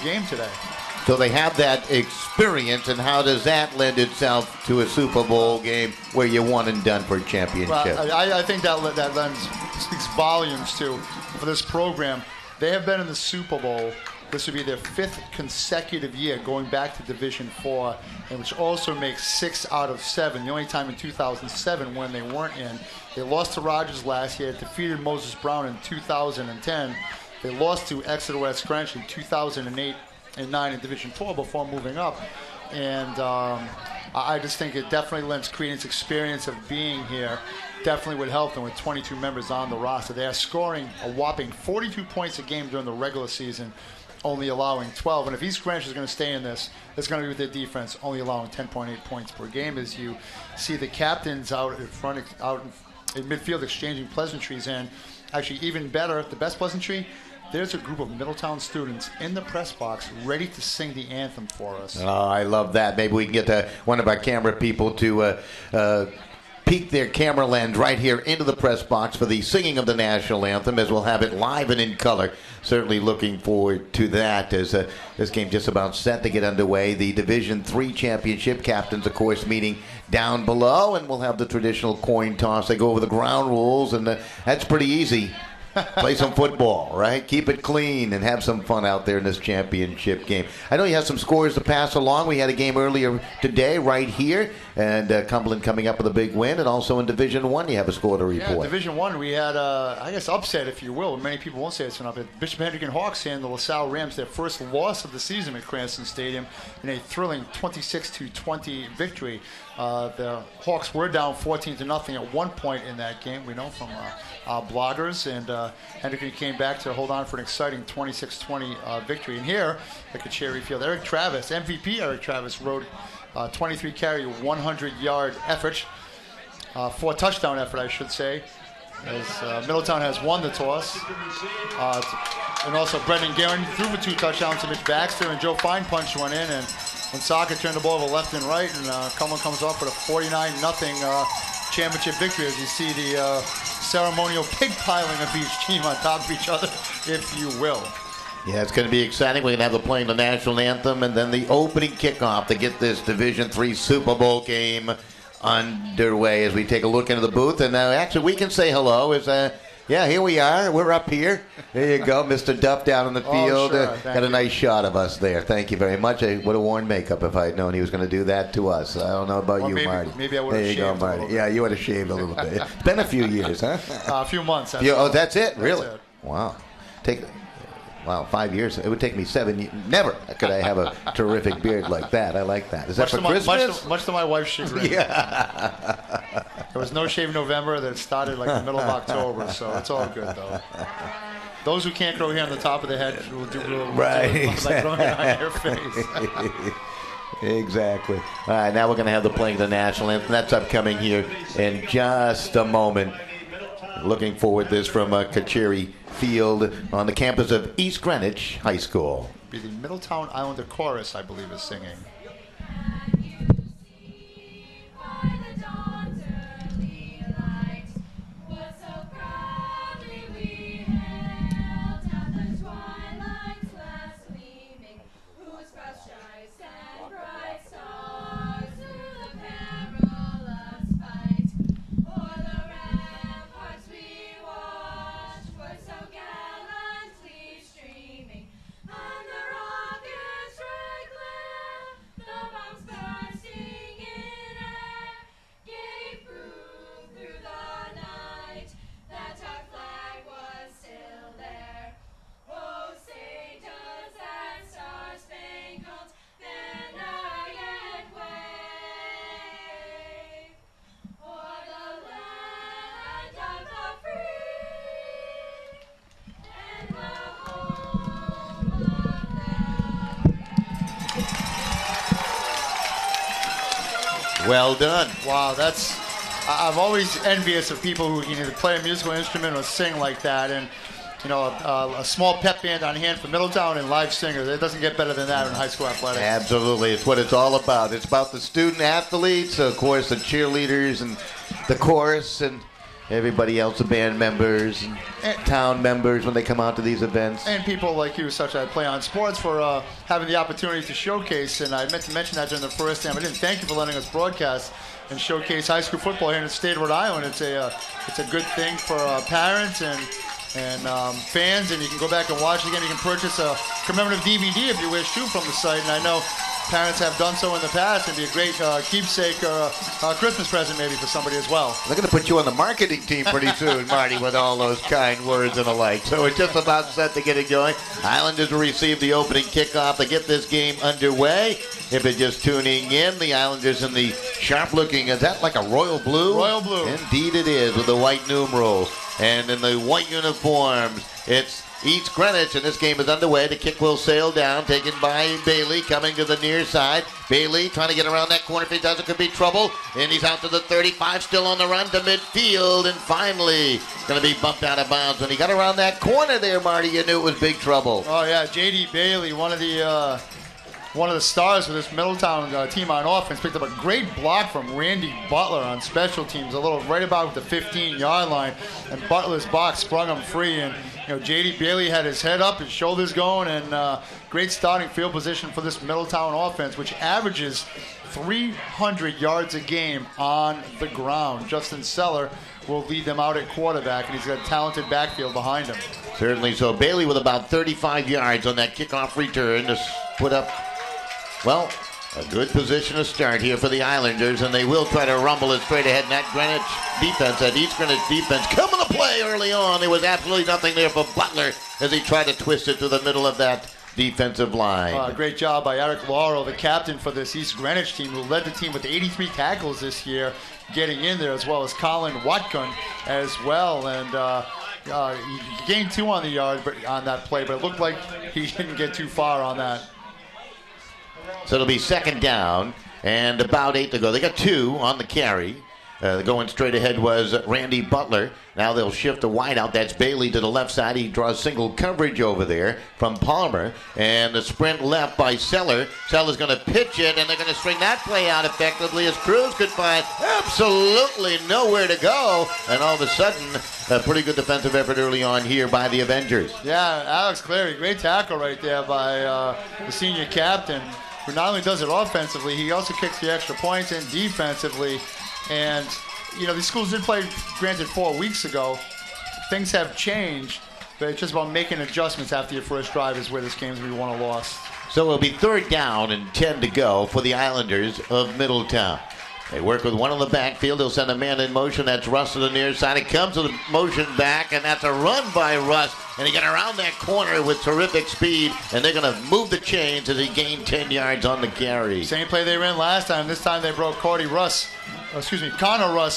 game today. So they have that experience, and how does that lend itself to a Super Bowl game where you're one and done for a championship? Well, I think that speaks volumes to for this program. They have been in the Super Bowl. This would be their 5th consecutive year going back to Division IV, and which also makes 6 out of 7. The only time in 2007 when they weren't in. They lost to Rogers last year, defeated Moses Brown in 2010. They lost to Exeter West Greenwich in 2008 and 9 in Division IV before moving up. And I just think it definitely lends credence. Experience of being here definitely would help them with 22 members on the roster. They are scoring a whopping 42 points a game during the regular season, only allowing 12. And if East Greenwich is going to stay in this, it's going to be with their defense, only allowing 10.8 points per game. As you see the captains out in front, out in midfield exchanging pleasantries, and actually even better, the best pleasantry, there's a group of Middletown students in the press box ready to sing the anthem for us. Oh, I love that. Maybe we can get one of our camera people to peek their camera lens right here into the press box for the singing of the national anthem, as we'll have it live and in color. Certainly looking forward to that as this game just about set to get underway. The Division III championship captains, of course, meeting down below, and we'll have the traditional coin toss. They go over the ground rules, and that's pretty easy. Play some football, right? Keep it clean and have some fun out there in this championship game. I know you have some scores to pass along. We had a game earlier today right here, and Cumberland coming up with a big win, and also in Division I you have a score to report. Yeah, Division I, we had, I guess, upset, if you will. Many people won't say it's an upset. Bishop Hendricken Hawks and the LaSalle Rams, their first loss of the season at Cranston Stadium in a thrilling 26-20 victory. The Hawks were down 14-0 at one point in that game, we know from our bloggers, and Hendricken came back to hold on for an exciting 26-20 victory. And here at Cherry Field, Eric Travis, MVP Eric Travis, wrote 23-carry, 100-yard effort, 4-touchdown effort, I should say, as Middletown has won the toss. And also Brendan Guerin threw for 2 touchdowns to Mitch Baxter, and Joe Fine punched one in, and Saka turned the ball over left and right, and Cumberland comes off with a 49-0 championship victory, as you see the ceremonial pig piling of each team on top of each other, if you will. Yeah, it's going to be exciting. We're going to have the playing the national anthem and then the opening kickoff to get this Division III Super Bowl game underway as we take a look into the booth. And actually, we can say hello. Yeah, here we are. We're up here. There you go, Mr. Duff down in the field. Sure. Got a nice shot of us there. Thank you very much. I would have worn makeup if I had known he was going to do that to us. I don't know about you, Marty. Maybe I would have shaved a little bit. Yeah, you would have shaved a little bit. It's been a few years, huh? A few months. That's it? Really? That's it. Wow. 5 years. It would take me 7 years. Never could I have a terrific beard like that. I like that. Is that for Christmas? Much to my wife's chagrin. Yeah. There was no shave November. That started like the middle of October, so it's all good, though. Those who can't grow hair on the top of their head will do like growing it on your face. Exactly. All right, now we're going to have the playing of the national anthem. That's upcoming here in just a moment. Looking forward to this from Cherry Field on the campus of East Greenwich High School. Be the Middletown Islander Chorus, I believe, is singing. Well done. Wow, I'm always envious of people who can either play a musical instrument or sing like that. And, a small pep band on hand for Middletown and live singers. It doesn't get better than that in high school athletics. Absolutely. It's what it's all about. It's about the student athletes, of course, the cheerleaders and the chorus, and everybody else, the band members, and town members when they come out to these events. And people like you, such as Play On Sports, for having the opportunity to showcase. And I meant to mention that during the first time. I didn't thank you for letting us broadcast and showcase high school football here in the state of Rhode Island. It's a good thing for parents and fans, and you can go back and watch it again. You can purchase a commemorative DVD if you wish to from the site, and I know parents have done so in the past. It'd be a great keepsake or Christmas present maybe for somebody as well. They're going to put you on the marketing team pretty soon, Marty, with all those kind words and the like. So it's just about set to get it going. Islanders will receive the opening kickoff to get this game underway. If you're just tuning in, the Islanders in the sharp-looking, is that like a royal blue? Royal blue. Indeed it is, with the white numerals. And in the white uniforms, it's East Greenwich, and this game is underway. The kick will sail down, taken by Bailey, coming to the near side. Bailey trying to get around that corner. If he does, it could be trouble. And he's out to the 35, still on the run to midfield. And finally, going to be bumped out of bounds. When he got around that corner there, Marty, you knew it was big trouble. Oh, yeah, J.D. Bailey, one of the stars for this Middletown team on offense, picked up a great block from Randy Butler on special teams, a little right about the 15-yard line, and Butler's box sprung him free. And J.D. Bailey had his head up, his shoulders going, and great starting field position for this Middletown offense, which averages 300 yards a game on the ground. Justin Seller will lead them out at quarterback, and he's got a talented backfield behind him. Certainly so. Bailey with about 35 yards on that kickoff return to put up, well, a good position to start here for the Islanders, and they will try to rumble it straight ahead. And that Greenwich defense, that East Greenwich defense, coming to play early on. There was absolutely nothing there for Butler as he tried to twist it to the middle of that defensive line. Great job by Eric Laurel, the captain for this East Greenwich team, who led the team with 83 tackles this year, getting in there, as well as Colin Watkin as well. And he gained 2 on the yard on that play, but it looked like he didn't get too far on that. So it'll be second down and about 8 to go. They got 2 on the carry. Going straight ahead was Randy Butler. Now they'll shift the wide out. That's Bailey to the left side. He draws single coverage over there from Palmer. And the sprint left by Seller. Seller's going to pitch it, and they're going to string that play out effectively as Cruz could find absolutely nowhere to go. And all of a sudden, a pretty good defensive effort early on here by the Avengers. Yeah, Alex Clary, great tackle right there by the senior captain, who not only does it offensively, he also kicks the extra points in defensively. And, these schools did play, granted, 4 weeks ago. Things have changed, but it's just about making adjustments after your first drive is where this game's going to be won or lost. So it'll be third down and 10 to go for the Islanders of Middletown. They work with one on the backfield. They'll send a man in motion. That's Russ to the near side. It comes to the motion back, and that's a run by Russ. And he got around that corner with terrific speed, and they're going to move the chains as he gained 10 yards on the carry. Same play they ran last time. This time they broke Connor Russ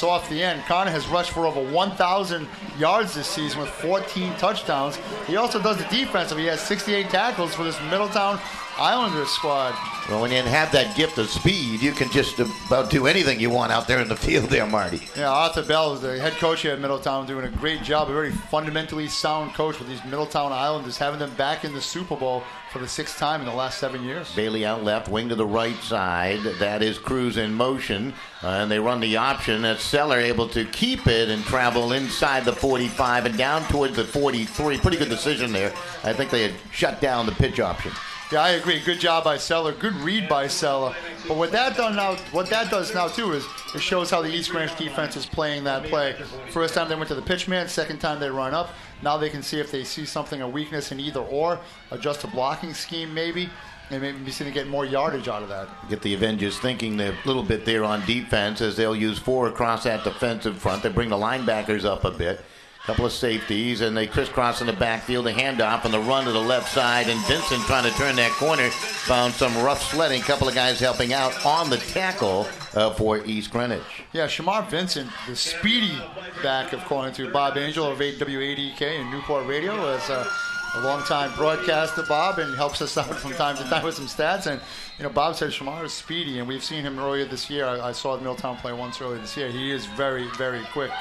off the end. Connor has rushed for over 1,000 yards this season with 14 touchdowns. He also does the defensive. He has 68 tackles for this Middletown Islanders squad. Well, when you have that gift of speed, you can just about do anything you want out there in the field there, Marty. Yeah, Arthur Bell is the head coach here at Middletown, doing a great job. A very fundamentally sound coach with these Middletown Islanders, having them back in the Super Bowl for the 6th time in the last 7 years. Bailey out left, wing to the right side. That is Cruz in motion. And they run the option. That's Seller able to keep it and travel inside the 45 and down towards the 43. Pretty good decision there. I think they had shut down the pitch option. Yeah, I agree. Good job by Seller. Good read by Seller. But what that does now too is it shows how the East Greenwich defense is playing that play. First time they went to the pitch man. Second time they run up. Now they can see if they see something, a weakness in either or, adjust a blocking scheme maybe, and maybe see to get more yardage out of that. Get the Avengers thinking a little bit there on defense as they'll use 4 across that defensive front. They bring the linebackers up a bit. Couple of safeties, and they crisscross in the backfield. A handoff and the run to the left side, and Vincent trying to turn that corner. Found some rough sledding. Couple of guys helping out on the tackle for East Greenwich. Yeah, Shamar Vincent, the speedy back, according to Bob Angel of WADK in Newport Radio, is a long-time broadcaster, Bob, and helps us out from time to time with some stats. And Bob said Shamar is speedy, and we've seen him earlier this year. I saw Middletown play once earlier this year. He is very, very quick.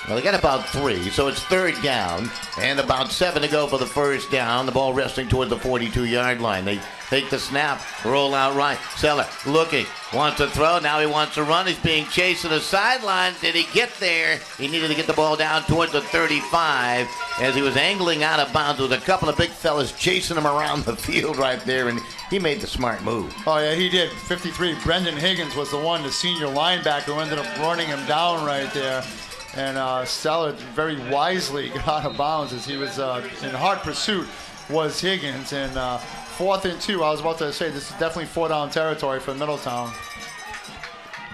Well, they got about 3, so it's 3rd down, and about 7 to go for the first down. The ball resting toward the 42-yard line. They take the snap, roll out right. Seller looking, wants to throw, now he wants to run. He's being chased to the sideline. Did he get there? He needed to get the ball down towards the 35 as he was angling out of bounds with a couple of big fellas chasing him around the field right there, and he made the smart move. Oh, yeah, he did. 53, Brendan Higgins was the one, the senior linebacker, who ended up running him down right there. And Seller very wisely got out of bounds as he was in hard pursuit was Higgins. And 4th and 2, I was about to say, this is definitely 4-down territory for Middletown.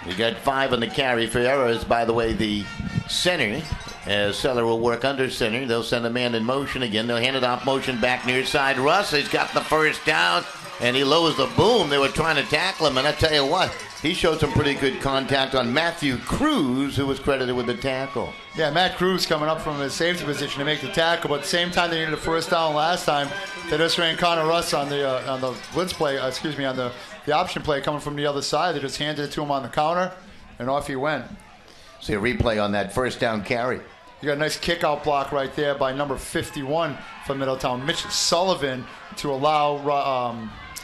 You got 5 on the carry. Ferreira is, by the way, the center. As Seller will work under center. They'll send a man in motion again. They'll hand it off motion back near side. Russ has got the first down, and he lowers the boom. They were trying to tackle him, and I tell you what, he showed some pretty good contact on Matthew Cruz, who was credited with the tackle. Yeah, Matt Cruz coming up from his safety position to make the tackle, but at the same time they needed a first down last time. They just ran Connor Russ on the blitz play, on the option play coming from the other side. They just handed it to him on the counter, and off he went. See a replay on that first down carry. You got a nice kick-out block right there by number 51 for Middletown, Mitch Sullivan, to allow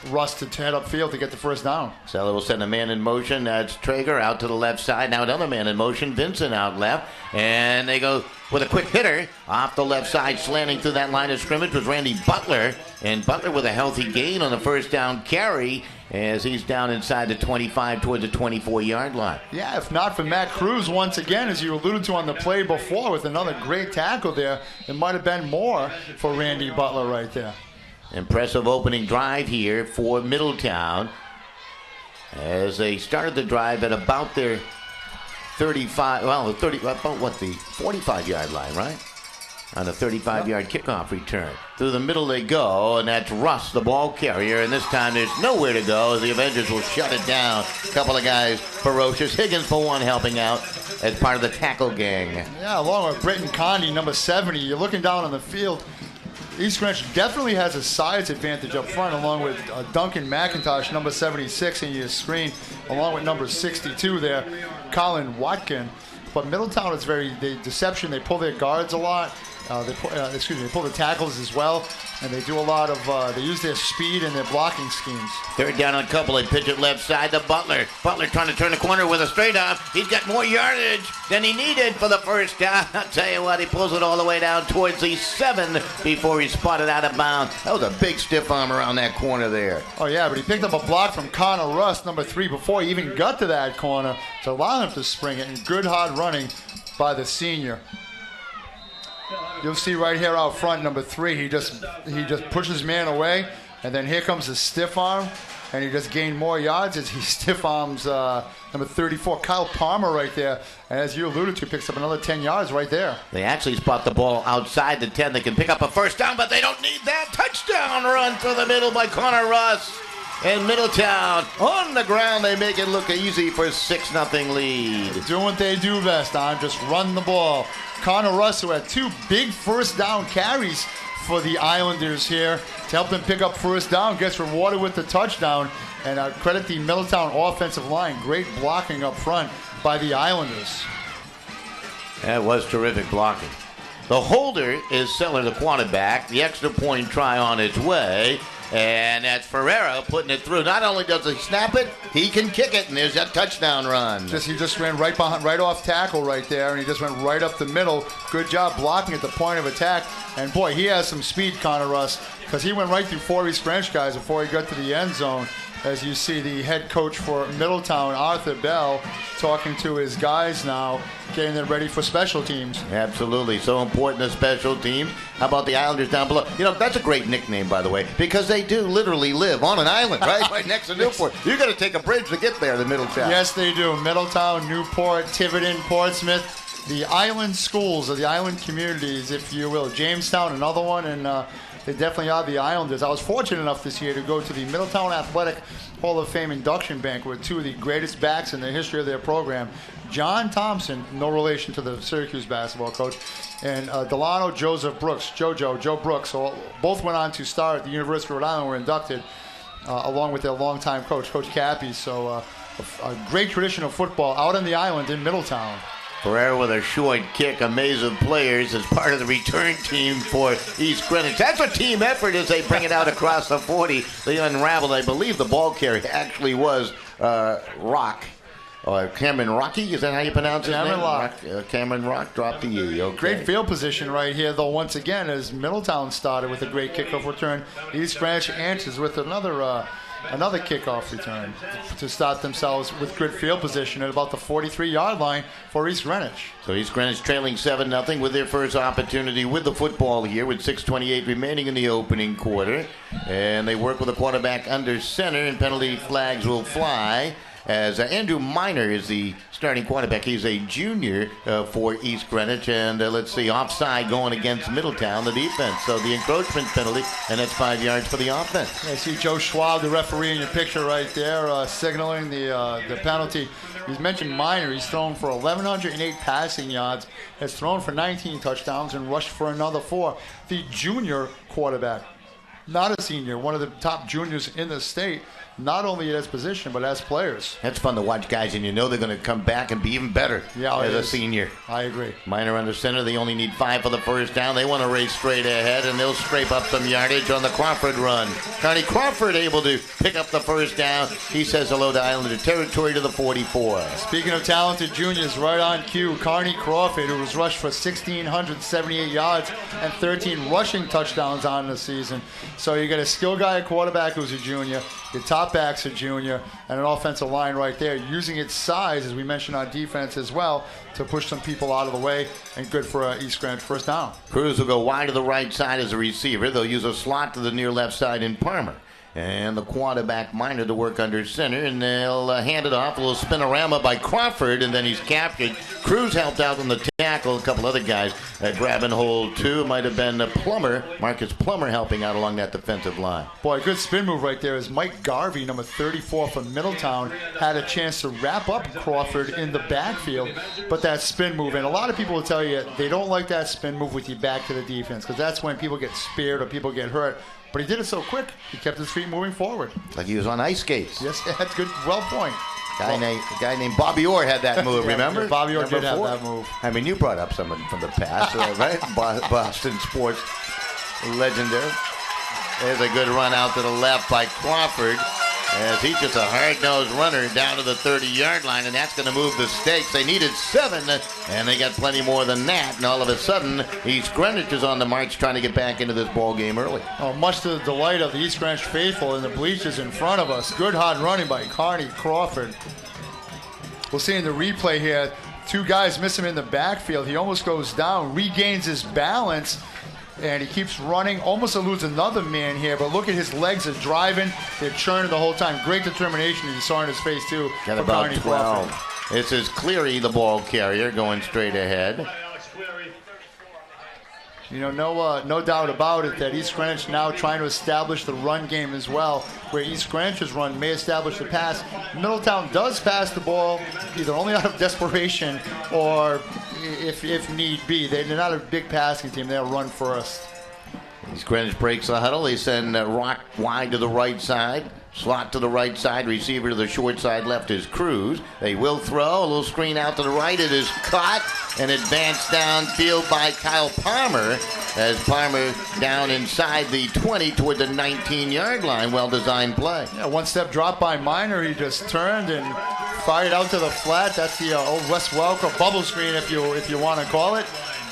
Russ to head upfield to get the first down. Seller will send a man in motion. That's Traeger out to the left side. Now another man in motion. Vincent out left. And they go with a quick hitter off the left side. Slanting through that line of scrimmage was Randy Butler. And Butler with a healthy gain on the first down carry as he's down inside the 25 towards the 24-yard line. Yeah, if not for Matt Cruz once again, as you alluded to on the play before with another great tackle there, it might have been more for Randy Butler right there. Impressive opening drive here for Middletown as they started the drive at about their 35, well, 30, about what, the 45-yard line, right? On the 35-yard kickoff return. Through the middle they go, and that's Russ, the ball carrier, and this time there's nowhere to go. The Avengers will shut it down. A couple of guys ferocious. Higgins, for one, helping out as part of the tackle gang. Yeah, along with Britton Condi, number 70. You're looking down on the field. East Greenwich definitely has a size advantage up front, along with Duncan McIntosh, number 76 in your screen, along with number 62 there, Colin Watkin. But Middletown is very deception. They pull their guards a lot. They pull the tackles as well, and they do a lot of. They use their speed and their blocking schemes. 3rd down on a couple. They pitch it left side to Butler. Butler trying to turn the corner with a straight arm. He's got more yardage than he needed for the first down. I'll tell you what, he pulls it all the way down towards the 7 before he's spotted out of bounds. That was a big stiff arm around that corner there. Oh yeah, but he picked up a block from Connor Russ, number 3, before he even got to that corner to allow him to spring it. And good hard running by the senior. You'll see right here out front, number 3, he just pushes man away, and then here comes the stiff arm, and he just gained more yards as he stiff arms number 34, Kyle Palmer right there, and as you alluded to, picks up another 10 yards right there. They actually spot the ball outside the 10. They can pick up a first down, but they don't need that. Touchdown run through the middle by Connor Russ. And Middletown on the ground, they make it look easy for 6-0 lead. Doing what they do best, just run the ball. Connor Russ, who had 2 big first down carries for the Islanders here to help them pick up first down, gets rewarded with the touchdown. And credit the Middletown offensive line. Great blocking up front by the Islanders. That was terrific blocking. The holder is Seller, the quarterback. The extra point try on its way. And that's Ferreira putting it through. Not only does he snap it, he can kick it, and there's that touchdown run. He just ran right off tackle right there, and he just went right up the middle. Good job blocking at the point of attack. And boy, he has some speed, Connor Russ, because he went right through 4 East Greenwich guys before he got to the end zone. As you see the head coach for Middletown, Arthur Bell, talking to his guys now, getting them ready for special teams. Absolutely. So important to special teams. How about the Islanders down below? You know, that's a great nickname, by the way, because they do literally live on an island, right? Right next to Newport. You got to take a bridge to get there, the Middletown. Yes, they do. Middletown, Newport, Tiverton, Portsmouth, the island schools or the island communities, if you will. Jamestown, another one, and they definitely are the Islanders. I was fortunate enough this year to go to the Middletown Athletic Hall of Fame induction banquet with 2 of the greatest backs in the history of their program. John Thompson, no relation to the Syracuse basketball coach, and Delano Joseph Brooks, Joe Brooks. So both went on to star at the University of Rhode Island, were inducted along with their longtime coach, Coach Cappy. So a great tradition of football out on the island in Middletown. Ferrer with a short kick, a maze of players as part of the return team for East Greenwich. That's a team effort as they bring it out across the 40. They unraveled. I believe the ball carrier actually was Rock. Cameron Rocky, is that how you pronounce his name? Rock. Cameron Rock dropped the E. Okay. Great field position right here, though, once again, as Middletown started with a great kickoff return. East Greenwich answers with another kickoff return to start themselves with good field position at about the 43-yard line for East Greenwich. So East Greenwich trailing 7-0 with their first opportunity with the football here with 6:28 remaining in the opening quarter. And they work with the quarterback under center, and penalty flags will fly as Andrew Miner is the starting quarterback. He's a junior for East Greenwich. And let's see, offside going against Middletown, the defense. So the encroachment penalty, and that's 5 yards for the offense. I see Joe Schwab, the referee in your picture right there, signaling the penalty. He's mentioned Miner. He's thrown for 1,108 passing yards, has thrown for 19 touchdowns, and rushed for another 4. The junior quarterback, not a senior, one of the top juniors in the state, not only at his position, but as players. That's fun to watch, guys, and you know they're going to come back and be even better as a senior. I agree. Miner under center. They only need 5 for the first down. They want to race straight ahead, and they'll scrape up some yardage on the Crawford run. Carney Crawford able to pick up the first down. He says hello to Islander territory to the 44. Speaking of talented juniors, right on cue, Carney Crawford, who was rushed for 1,678 yards and 13 rushing touchdowns on the season. So you got a skill guy at quarterback who's a junior, your top back's a junior, and an offensive line right there using its size, as we mentioned on defense as well, to push some people out of the way, and good for East Greenwich first down. Cruz will go wide to the right side as a receiver. They'll use a slot to the near left side in Palmer. And the quarterback Miner to work under center, and they'll hand it off. A little spinorama by Crawford, and then he's captured. Cruz helped out on the tackle. A couple other guys grab and hold too. It might have been Plummer, Marcus Plummer, helping out along that defensive line. Boy, good spin move right there as Mike Garvey, number 34 from Middletown, had a chance to wrap up Crawford in the backfield. But that spin move, and a lot of people will tell you they don't like that spin move with you back to the defense, because that's when people get speared or people get hurt. But he did it so quick, he kept his feet moving forward. Like he was on ice skates. Yes, that's good. Well point. A guy named Bobby Orr had that move, remember? Bobby Orr did have that move. I mean, you brought up someone from the past, right? Boston sports legendary. There's a good run out to the left by Crawford, as he's just a hard-nosed runner down to the 30-yard line, and that's going to move the stakes. They needed 7, and they got plenty more than that. And all of a sudden, East Greenwich is on the march trying to get back into this ball game early. Oh, much to the delight of the East Greenwich faithful in the bleachers in front of us. Good hard running by Carney Crawford. We'll see in the replay here, 2 guys miss him in the backfield. He almost goes down, regains his balance, and he keeps running, almost eludes another man here, but look at his legs are driving. They're churning the whole time. Great determination, as you saw in his face, too. Got about 12. This is Cleary, the ball carrier, going straight ahead. You know, no doubt about it that East Greenwich now trying to establish the run game as well, where East Greenwich's run may establish the pass. Middletown does pass the ball, either only out of desperation or if need be. They're not a big passing team. They'll run first. East Greenwich breaks the huddle. They send Rock wide to the right side. Slot to the right side. Receiver to the short side left is Cruz. They will throw. A little screen out to the right. It is caught and advanced downfield by Kyle Palmer, as Palmer down inside the 20 toward the 19-yard line. Well-designed play. Yeah, one-step drop by Miner. He just turned and fired out to the flat. That's the old Wes Welker bubble screen, if you want to call it.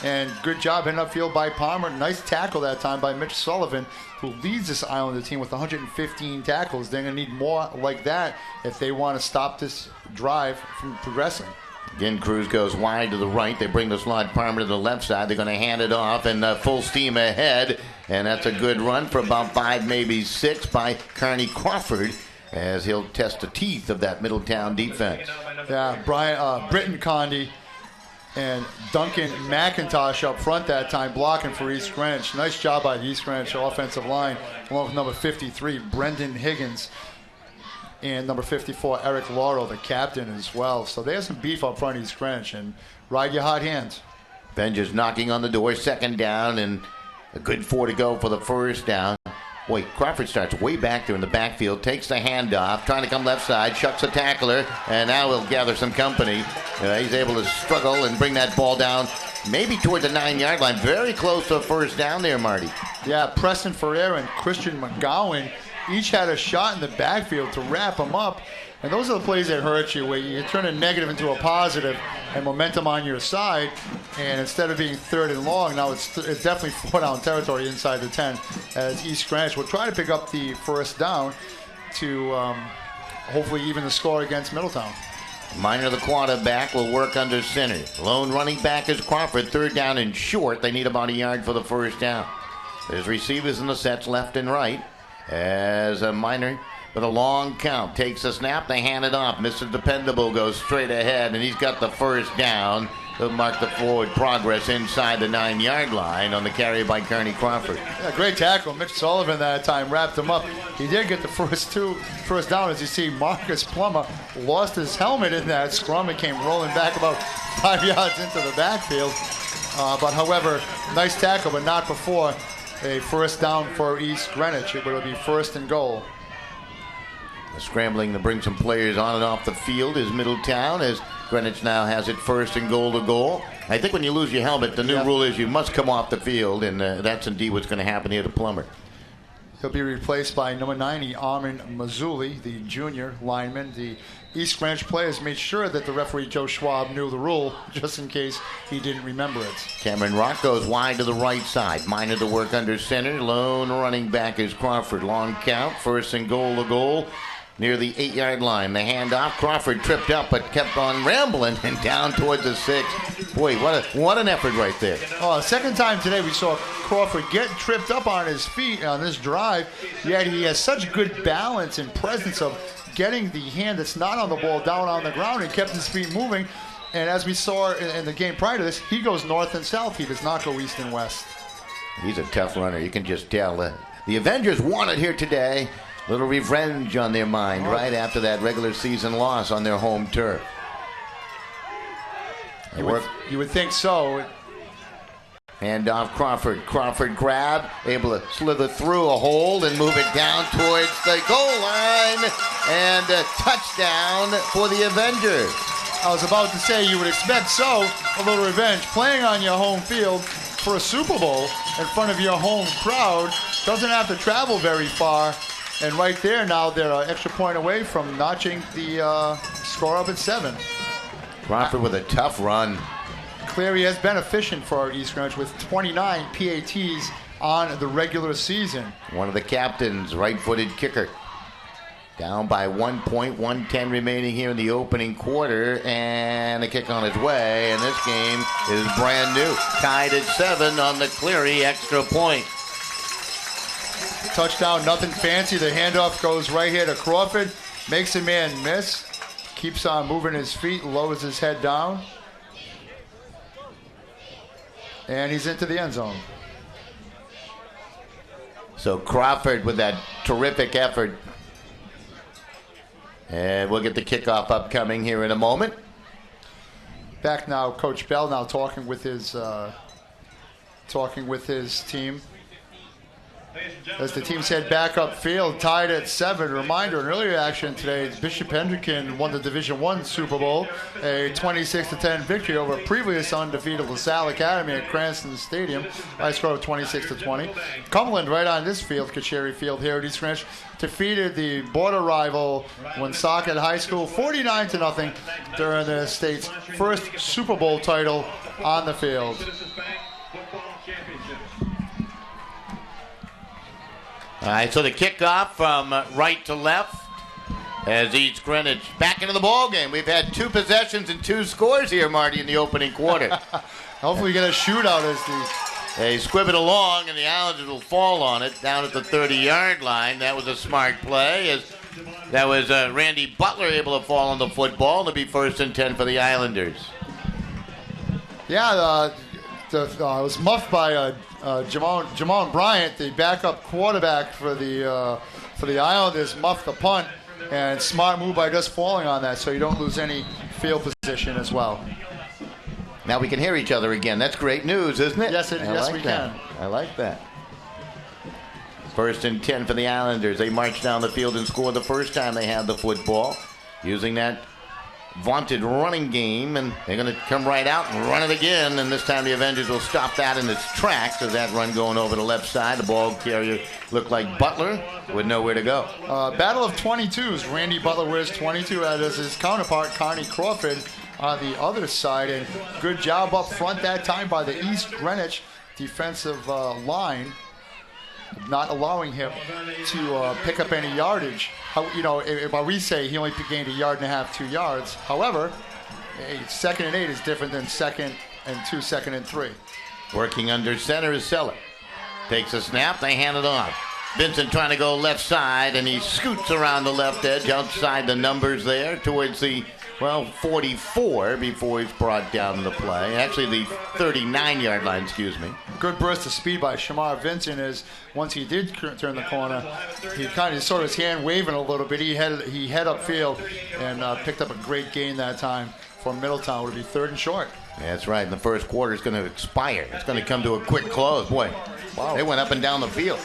And good job in upfield by Palmer. Nice tackle that time by Mitch Sullivan, who leads this Islander team with 115 tackles. They're going to need more like that if they want to stop this drive from progressing. Again, Cruz goes wide to the right. They bring the slot Palmer to the left side. They're going to hand it off and full steam ahead. And that's a good run for about 5, maybe 6 by Carney Crawford, as he'll test the teeth of that Middletown defense. Yeah, Britton Condi and Duncan McIntosh up front that time, blocking for East Greenwich. Nice job by the East Greenwich offensive line, along with number 53, Brendan Higgins, and number 54, Eric Laurel, the captain as well. So they have some beef up front, East Greenwich, and ride your hot hands. Benj is knocking on the door, second down, and a good 4 to go for the first down. Boy, Crawford starts way back there in the backfield, takes the handoff, trying to come left side, shucks a tackler, and now he'll gather some company. He's able to struggle and bring that ball down, maybe toward the 9-yard line. Very close to a first down there, Marty. Yeah, Preston Ferreira and Christian McGowan each had a shot in the backfield to wrap them up. And those are the plays that hurt you, where you turn a negative into a positive and momentum on your side. And instead of being 3rd and long, now it's definitely 4-down territory inside the 10, as East Greenwich will try to pick up the first down to hopefully even the score against Middletown. Minor, the quarterback, will work under center. Lone running back is Crawford. 3rd down and short. They need about a yard for the first down. There's receivers in the sets left and right. As a Minor, with a long count, takes a snap, they hand it off. Mr. Dependable goes straight ahead, and he's got the first down. He'll mark the forward progress inside the 9-yard line on the carry by Kearney Crawford. Yeah, great tackle. Mitch Sullivan that time wrapped him up. He did get the first down. As you see, Marcus Plummer lost his helmet in that scrum and came rolling back about 5 yards into the backfield. But however, nice tackle, but not before a first down for East Greenwich. It will be 1st and goal. Scrambling to bring some players on and off the field is Middletown, as Greenwich now has it 1st and goal to goal. I think when you lose your helmet, the new rule is you must come off the field, and that's indeed what's going to happen here to Plummer. He'll be replaced by number 90, Armin Mazzulli, the junior lineman. The East Greenwich players made sure that the referee, Joe Schwab, knew the rule, just in case he didn't remember it. Cameron Rock goes wide to the right side. Minor to work under center. Lone running back is Crawford. Long count, 1st and goal to goal. Near the 8-yard line. The handoff. Crawford tripped up but kept on rambling and down towards the 6. Boy, what an effort right there. Oh, second time today we saw Crawford get tripped up on his feet on this drive, yet he has such good balance and presence of getting the hand that's not on the ball down on the ground and kept his feet moving. And as we saw in the game prior to this, he goes north and south. He does not go east and west. He's a tough runner. You can just tell. The Avengers won it here today. Little revenge on their mind right after that regular season loss on their home turf. You would think so. Hand off Crawford. Crawford grab, able to slither through a hold and move it down towards the goal line. And a touchdown for the Avengers. I was about to say you would expect so. A little revenge. Playing on your home field for a Super Bowl in front of your home crowd. Doesn't have to travel very far. And right there now, they're an extra point away from notching the score up at 7. Crawford with a tough run. Cleary has been efficient for our East Greenwich with 29 PATs on the regular season. One of the captains, right-footed kicker. Down by 1 point, 1:10 remaining here in the opening quarter, and a kick on its way. And this game is brand new. Tied at 7 on the Cleary extra point. Touchdown, nothing fancy. The handoff goes right here to Crawford. Makes a man miss. Keeps on moving his feet, lowers his head down. And he's into the end zone. So Crawford with that terrific effort. And we'll get the kickoff upcoming here in a moment. Back now, Coach Bell now talking with his team. As the teams head back upfield, tied at 7. Reminder, an earlier action today, Bishop Hendricken won the Division I Super Bowl, a 26-10 victory over previous undefeated LaSalle Academy at Cranston Stadium, high score of 26-20. Cumberland, right on this field, Kacheri Field here at East Greenwich, defeated the border rival Woonsocket High School 49-0 during the state's first Super Bowl title on the field. All right, so the kickoff from right to left as East Greenwich back into the ball game. We've had 2 possessions and 2 scores here, Marty, in the opening quarter. Hopefully we get a shootout as they squib it along, and the Islanders will fall on it down at the 30-yard line. That was a smart play. As that was Randy Butler able to fall on the football. It'll be 1st and 10 for the Islanders. Yeah, it was muffed by Jamon Bryant, the backup quarterback for the Islanders, muffed the punt, and smart move by just falling on that so you don't lose any field position as well. Now we can hear each other again. That's great news, isn't it? Yes, we can. I like that. First and 10 for the Islanders. They march down the field and score the first time they had the football, using that vaunted running game, and they're going to come right out and run it again, and this time the Avengers will stop that in its tracks as that run going over the left side. The ball carrier looked like Butler with nowhere to go. Battle of 22s. Randy Butler wears 22, as his counterpart, Connie Crawford, on the other side, and good job up front that time by the East Greenwich defensive line, not allowing him to pick up any yardage. While we say he only gained 1.5 yards, 2 yards. However, a 2nd and 8 is different than 2nd and 2, 2nd and 3. Working under center is Seller. Takes a snap, they hand it off. Vincent trying to go left side, and he scoots around the left edge outside the numbers there towards the 44 before he's brought down the play. Actually, the 39-yard line, excuse me. Good burst of speed by Shamar Vincent. As once he did turn the corner, he kind of saw his hand waving a little bit. He head upfield and picked up a great gain that time for Middletown. It would be 3rd and short. That's right. And the first quarter is going to expire. It's going to come to a quick close. Boy, wow. They went up and down the field.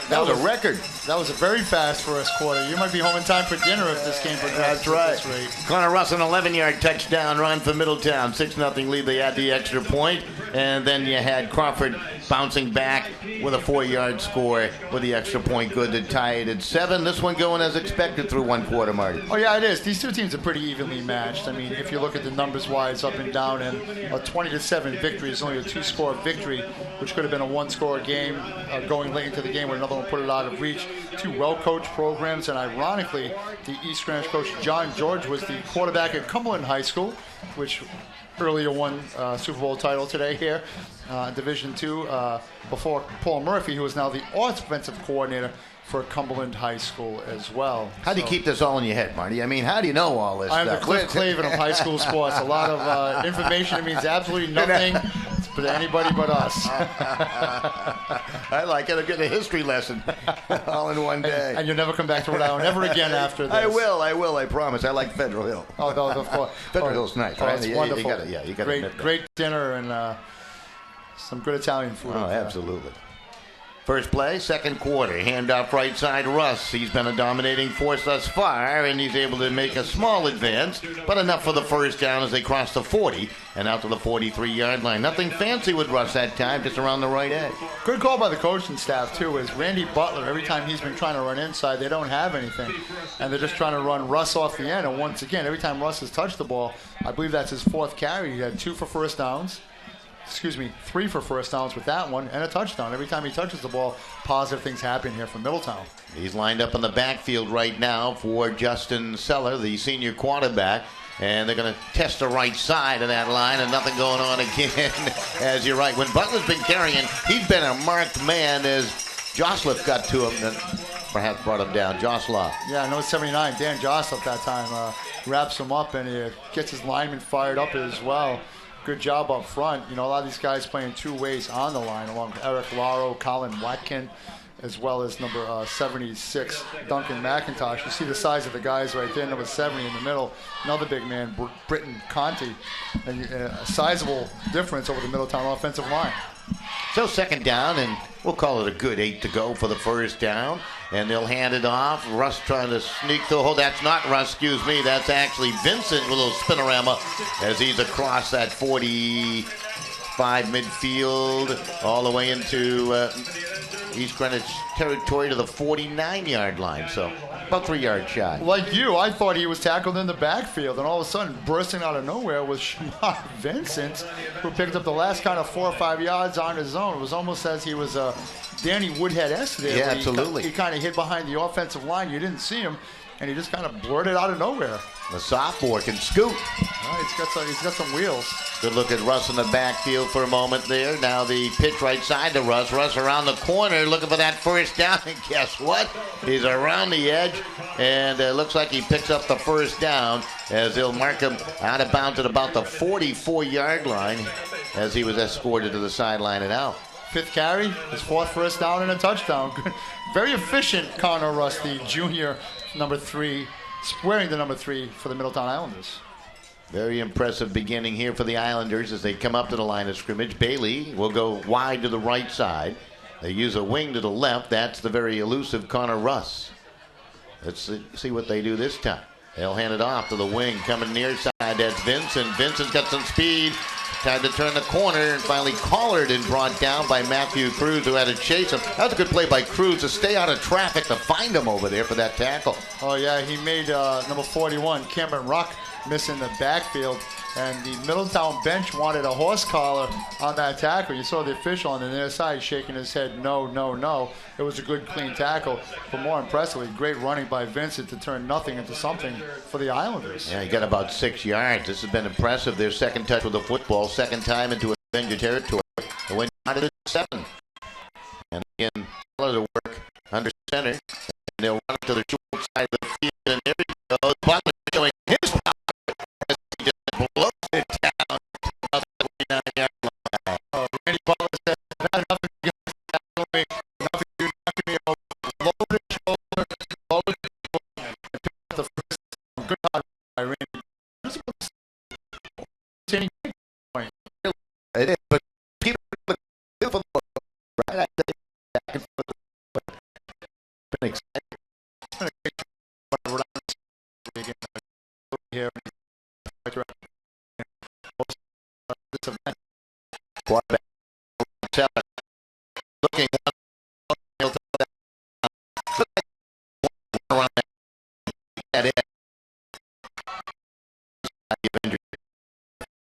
That was a record. That was a very fast first quarter. You might be home in time for dinner if this game progresses. That's right. Connor Russ, an 11-yard touchdown run for Middletown. 6-0 lead. They had the extra point. And then you had Crawford bouncing back with a 4-yard score with the extra point good to tie it at 7. This one going as expected through one quarter, Marty. Oh, yeah, it is. These two teams are pretty evenly matched. I mean, if you look at the numbers-wise up and down, and a 20-7 victory is only a 2-score victory, which could have been a 1-score game going late into the game where another one put it out of reach. Two well-coached programs, and ironically, the East Greenwich coach John George was the quarterback at Cumberland High School, which earlier won Super Bowl title today here, Division II, before Paul Murphy, who is now the offensive coordinator for Cumberland High School as well. How do you keep this all in your head, Marty? I mean, how do you know all this I'm stuff? the Cliff Clavin of high school sports. A lot of information that means absolutely nothing to anybody but us. I like it. I get a history lesson all in one day. And you'll never come back to Rhode Island ever again after this. I will, I promise. I like Federal Hill. Oh, no, of course. Federal Hill's nice, right? It's wonderful. You gotta great dinner and some good Italian food. Oh, absolutely. First play, second quarter. Handoff right side, Russ. He's been a dominating force thus far, and he's able to make a small advance, but enough for the first down as they cross the 40 and out to the 43-yard line. Nothing fancy with Russ that time, just around the right edge. Good call by the coaching staff, too, is Randy Butler, every time he's been trying to run inside, they don't have anything, and they're just trying to run Russ off the end. And once again, every time Russ has touched the ball, I believe that's his 4th carry. He had 2 for first downs. 3 for first downs with that one, and a touchdown. Every time he touches the ball, positive things happen here from Middletown. He's lined up in the backfield right now for Justin Seller, the senior quarterback, and they're going to test the right side of that line, and nothing going on again, as you're right. When Butler's been carrying, he's been a marked man as Josliff got to him and perhaps brought him down. Josloff. Yeah, number 79, Dan Josliff that time wraps him up, and he gets his lineman fired up as well. Good job up front. You know, a lot of these guys playing 2 ways on the line, along with Eric Lauro, Colin Watkin, as well as number 76, Duncan McIntosh. You see the size of the guys right there, number 70 in the middle. Another big man, Britton Conti. And a sizable difference over the Middletown offensive line. So second down, and we'll call it a good 8 to go for the first down. And they'll hand it off. Russ trying to sneak through. Oh, that's not Russ, excuse me. That's actually Vincent with a little spinorama as he's across that 45 midfield all the way into East Greenwich territory to the 49-yard line. So about 3-yard shot. Like you, I thought he was tackled in the backfield, and all of a sudden, bursting out of nowhere was Shamar Vincent, who picked up the last kind of 4 or 5 yards on his own. It was almost as he was Danny Woodhead-esque there. Yeah, absolutely. He kind of hid behind the offensive line. You didn't see him, and he just kind of blurted out of nowhere. The sophomore can scoot. He's got some wheels. Good look at Russ in the backfield for a moment there. Now the pitch right side to Russ. Russ around the corner looking for that first down. And guess what? He's around the edge, and it looks like he picks up the first down as they'll mark him out of bounds at about the 44-yard line as he was escorted to the sideline and out. 5th carry, his 4th first down and a touchdown. Very efficient Connor Russ, the junior number 3, wearing the number 3 for the Middletown Islanders. Very impressive beginning here for the Islanders as they come up to the line of scrimmage. Bailey will go wide to the right side. They use a wing to the left. That's the very elusive Connor Russ. Let's see what they do this time. They'll hand it off to the wing. Coming near side, that's Vincent. Vincent's got some speed. Tried to turn the corner and finally collared and brought down by Matthew Cruz, who had to chase him. That was a good play by Cruz to stay out of traffic to find him over there for that tackle. Oh, yeah, he made number 41, Cameron Ruck, miss in the backfield. And the Middletown bench wanted a horse collar on that tackle. You saw the official on the near side shaking his head, no, no, no. It was a good, clean tackle. But more impressively, great running by Vincent to turn nothing into something for the Islanders. Yeah, he got about 6 yards. This has been impressive. Their second touch with the football, second time into Avenger territory. They went out at 7. And again, follow the work under center. And they'll run to the short side of the field. And there he goes. Butler showing his power as he just blows it down about the 49-yard line. Randy Butler said, not enough of you guys tackle me. Enough of you knocking me over. Lower the shoulder, lower the shoulder, and pick up the first down. Good hard by Randy. It is, but people live for the right out there, back and forth. Been exciting. It's been a great Rhode Island here. This event. Quarterback looking around that end.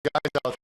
Guys out there.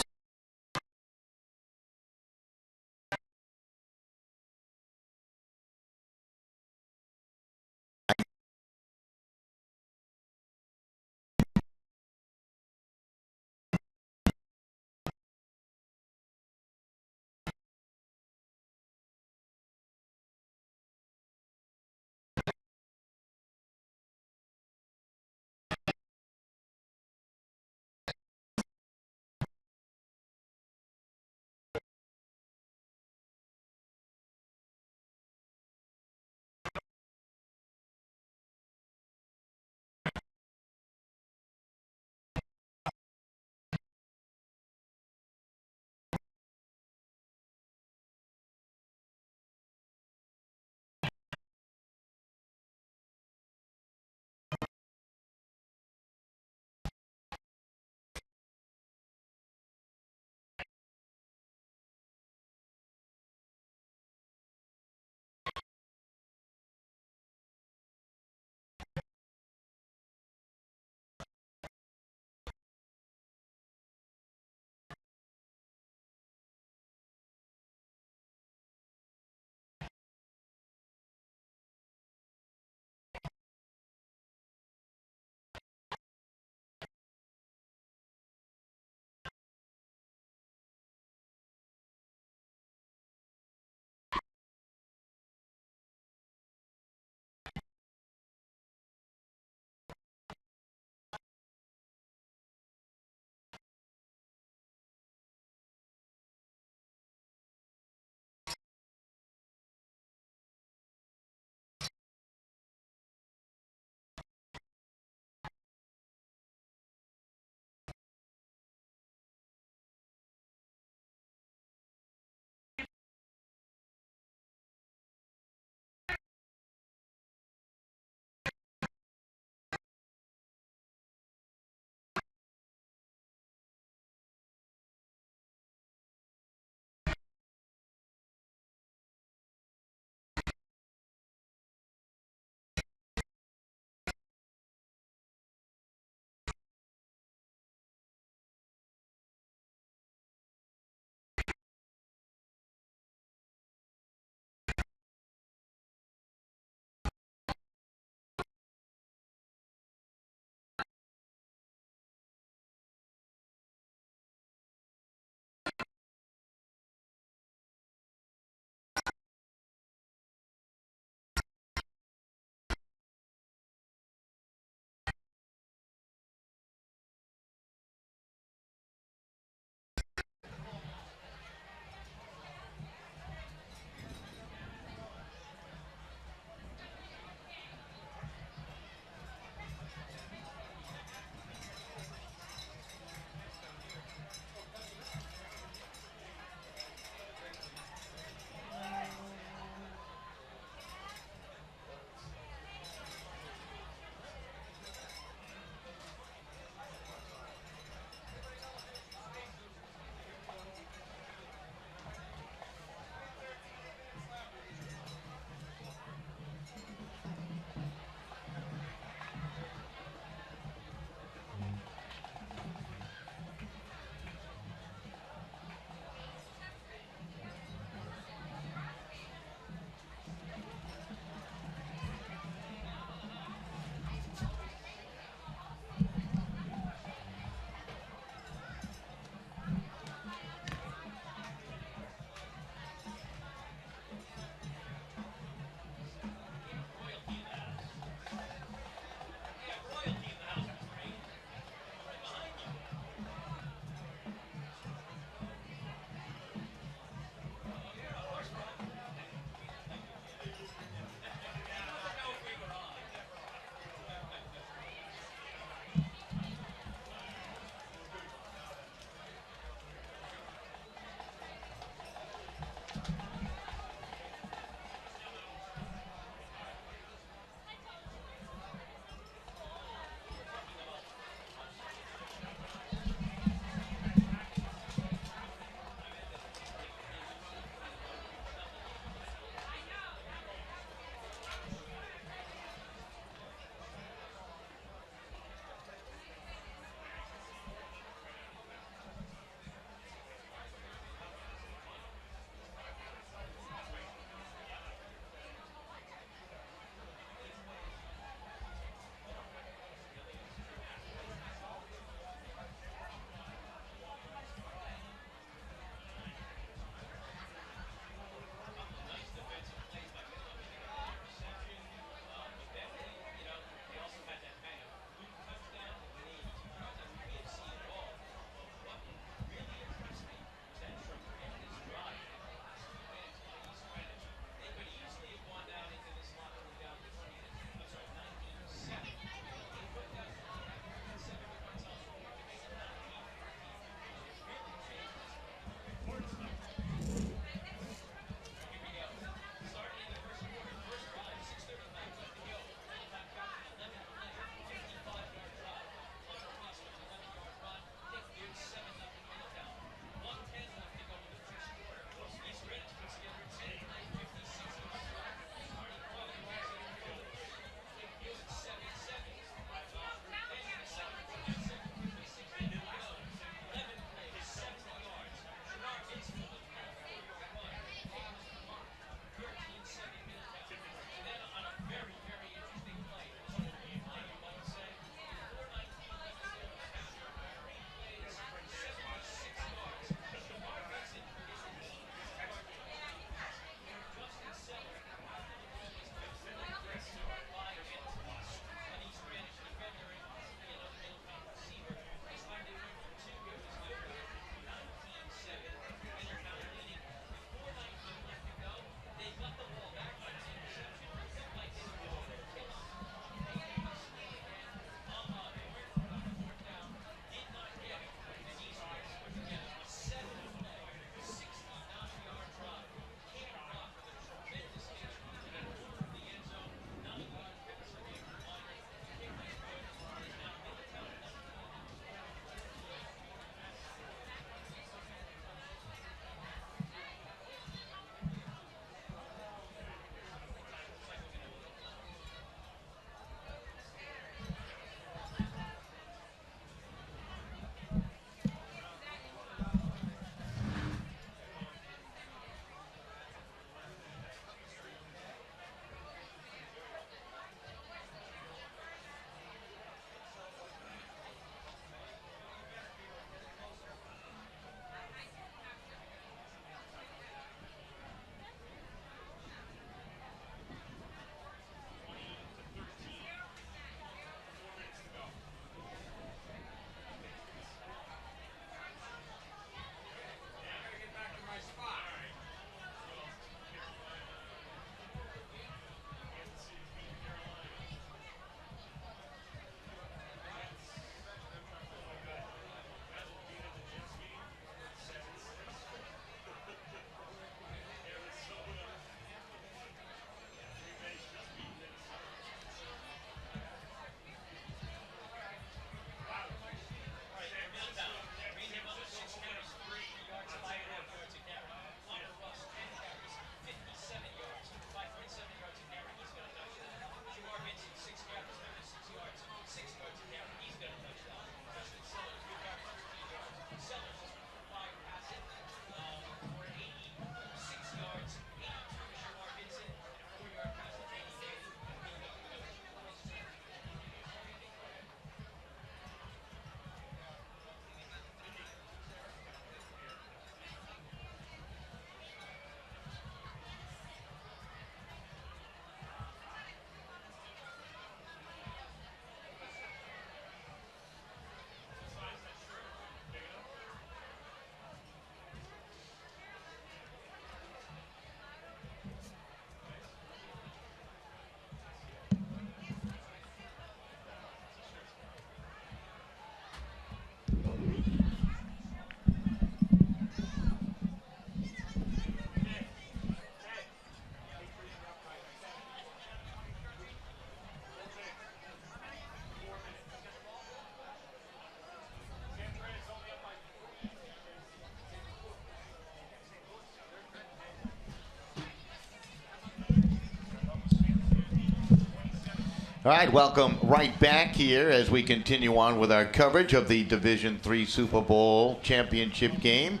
All right, welcome right back here as we continue on with our coverage of the Division III Super Bowl championship game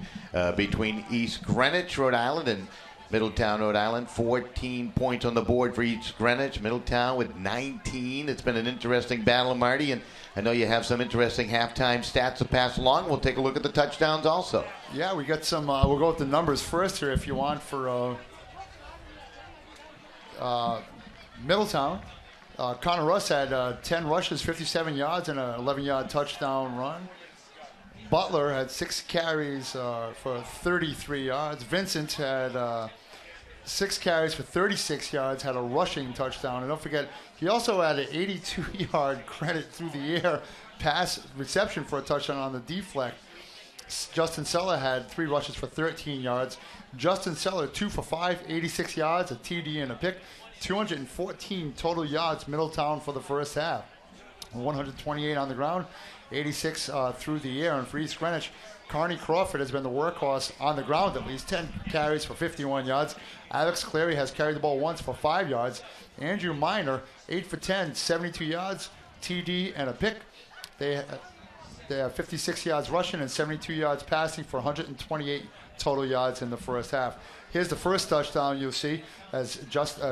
between East Greenwich, Rhode Island, and Middletown, Rhode Island. 14 points on the board for East Greenwich. Middletown with 19. It's been an interesting battle, Marty, and I know you have some interesting halftime stats to pass along. We'll take a look at the touchdowns also. Yeah, we got some. We'll go with the numbers first here if you want for Middletown. Connor Russ had 10 rushes, 57 yards, and an 11-yard touchdown run. Butler had 6 carries for 33 yards. Vincent had 6 carries for 36 yards, had a rushing touchdown. And don't forget, he also had an 82-yard credit through the air pass reception for a touchdown on the deflect. Justin Seller had 3 rushes for 13 yards. Justin Seller, 2 for 5, 86 yards, a TD and a pick. 214 total yards, Middletown, for the first half. 128 on the ground, 86 through the air. And for East Greenwich, Carney Crawford has been the workhorse on the ground, at least 10 carries for 51 yards. Alex Clary has carried the ball once for 5 yards. Andrew Minor, 8 for 10, 72 yards, TD and a pick. They have 56 yards rushing and 72 yards passing for 128 total yards in the first half. Here's the first touchdown you'll see as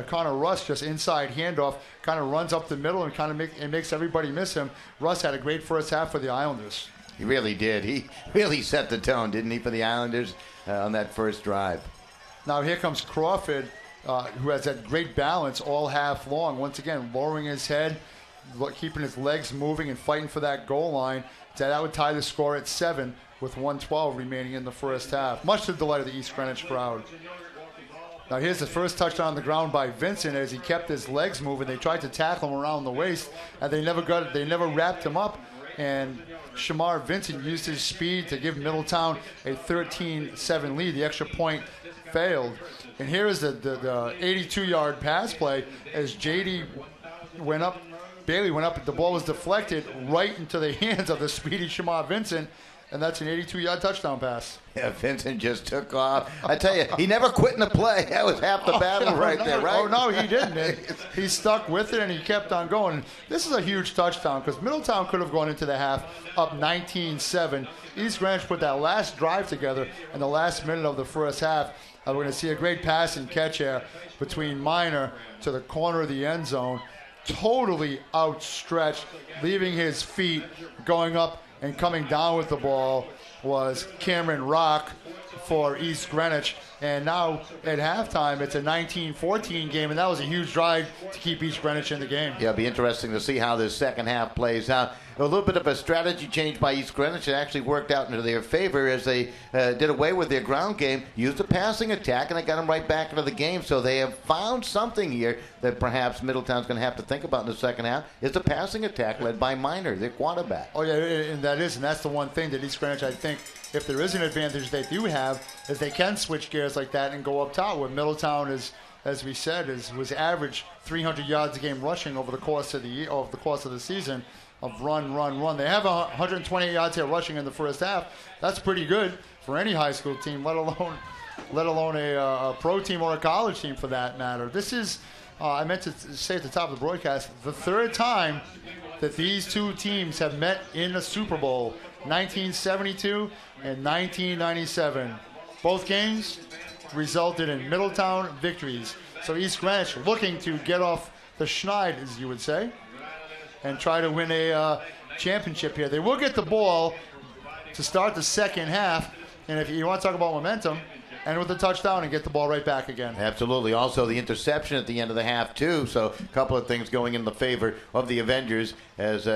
Connor Russ, just inside handoff, kind of runs up the middle and kind of makes everybody miss him. Russ had a great first half for the Islanders. He really did. He really set the tone, didn't he, for the Islanders on that first drive. Now here comes Crawford, who has that great balance all half long. Once again, lowering his head, keeping his legs moving and fighting for that goal line. That would tie the score at 7 with 1:12 remaining in the first half. Much to the delight of the East Greenwich crowd. Now here's the first touchdown on the ground by Vincent as he kept his legs moving. They tried to tackle him around the waist, and they never wrapped him up. And Shamar Vincent used his speed to give Middletown a 13-7 lead. The extra point failed. And here is the 82-yard pass play as Bailey went up. The ball was deflected right into the hands of the speedy Shamar Vincent. And that's an 82-yard touchdown pass. Yeah, Vincent just took off. I tell you, he never quit in the play. That was half the battle there, right? Oh, no, he didn't. He stuck with it, and he kept on going. This is a huge touchdown because Middletown could have gone into the half up 19-7. East Greenwich put that last drive together in the last minute of the first half. We're going to see a great pass and catch here between Minor to the corner of the end zone. Totally outstretched, leaving his feet, going up and coming down with the ball was Cameron Rock for East Greenwich. And now at halftime, it's a 19-14 game, and that was a huge drive to keep East Greenwich in the game. Yeah, it'll be interesting to see how this second half plays out. A little bit of a strategy change by East Greenwich. It actually worked out into their favor as they did away with their ground game, used a passing attack, and they got them right back into the game. So they have found something here that perhaps Middletown's going to have to think about in the second half. It's a passing attack led by Minor, their quarterback. Oh, yeah, and that's the one thing that East Greenwich, I think, if there is an advantage they do have, is they can switch gears like that and go up top, where Middletown is, as we said, was average 300 yards a game rushing over the course of the season of run. They have 128 yards here rushing in the first half. That's pretty good for any high school team, let alone a pro team or a college team for that matter. This is, I meant to say at the top of the broadcast, the third time that these two teams have met in a Super Bowl, 1972 and 1997. Both games resulted in Middletown victories. So East Greenwich looking to get off the schneid, as you would say, and try to win a championship here. They will get the ball to start the second half, and if you want to talk about momentum, end with a touchdown and get the ball right back again. Absolutely. Also, the interception at the end of the half, too. So a couple of things going in the favor of the Avengers. As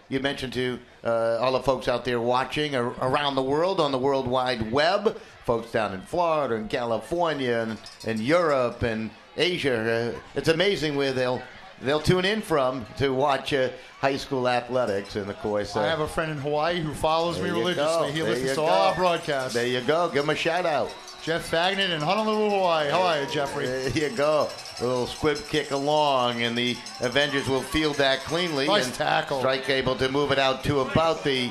you mentioned to all the folks out there watching around the world on the World Wide Web, folks down in Florida and California and Europe and Asia. It's amazing where they'll tune in from to watch high school athletics. And, of course, I have a friend in Hawaii who follows me religiously. He listens to all our broadcasts. There you go. Give him a shout-out. Jeff Fagnet in Honolulu, Hawaii. How are you, Jeffrey? There you go. A little squib kick along, and the Avengers will field that cleanly. Nice tackle. Strike able to move it out to about the,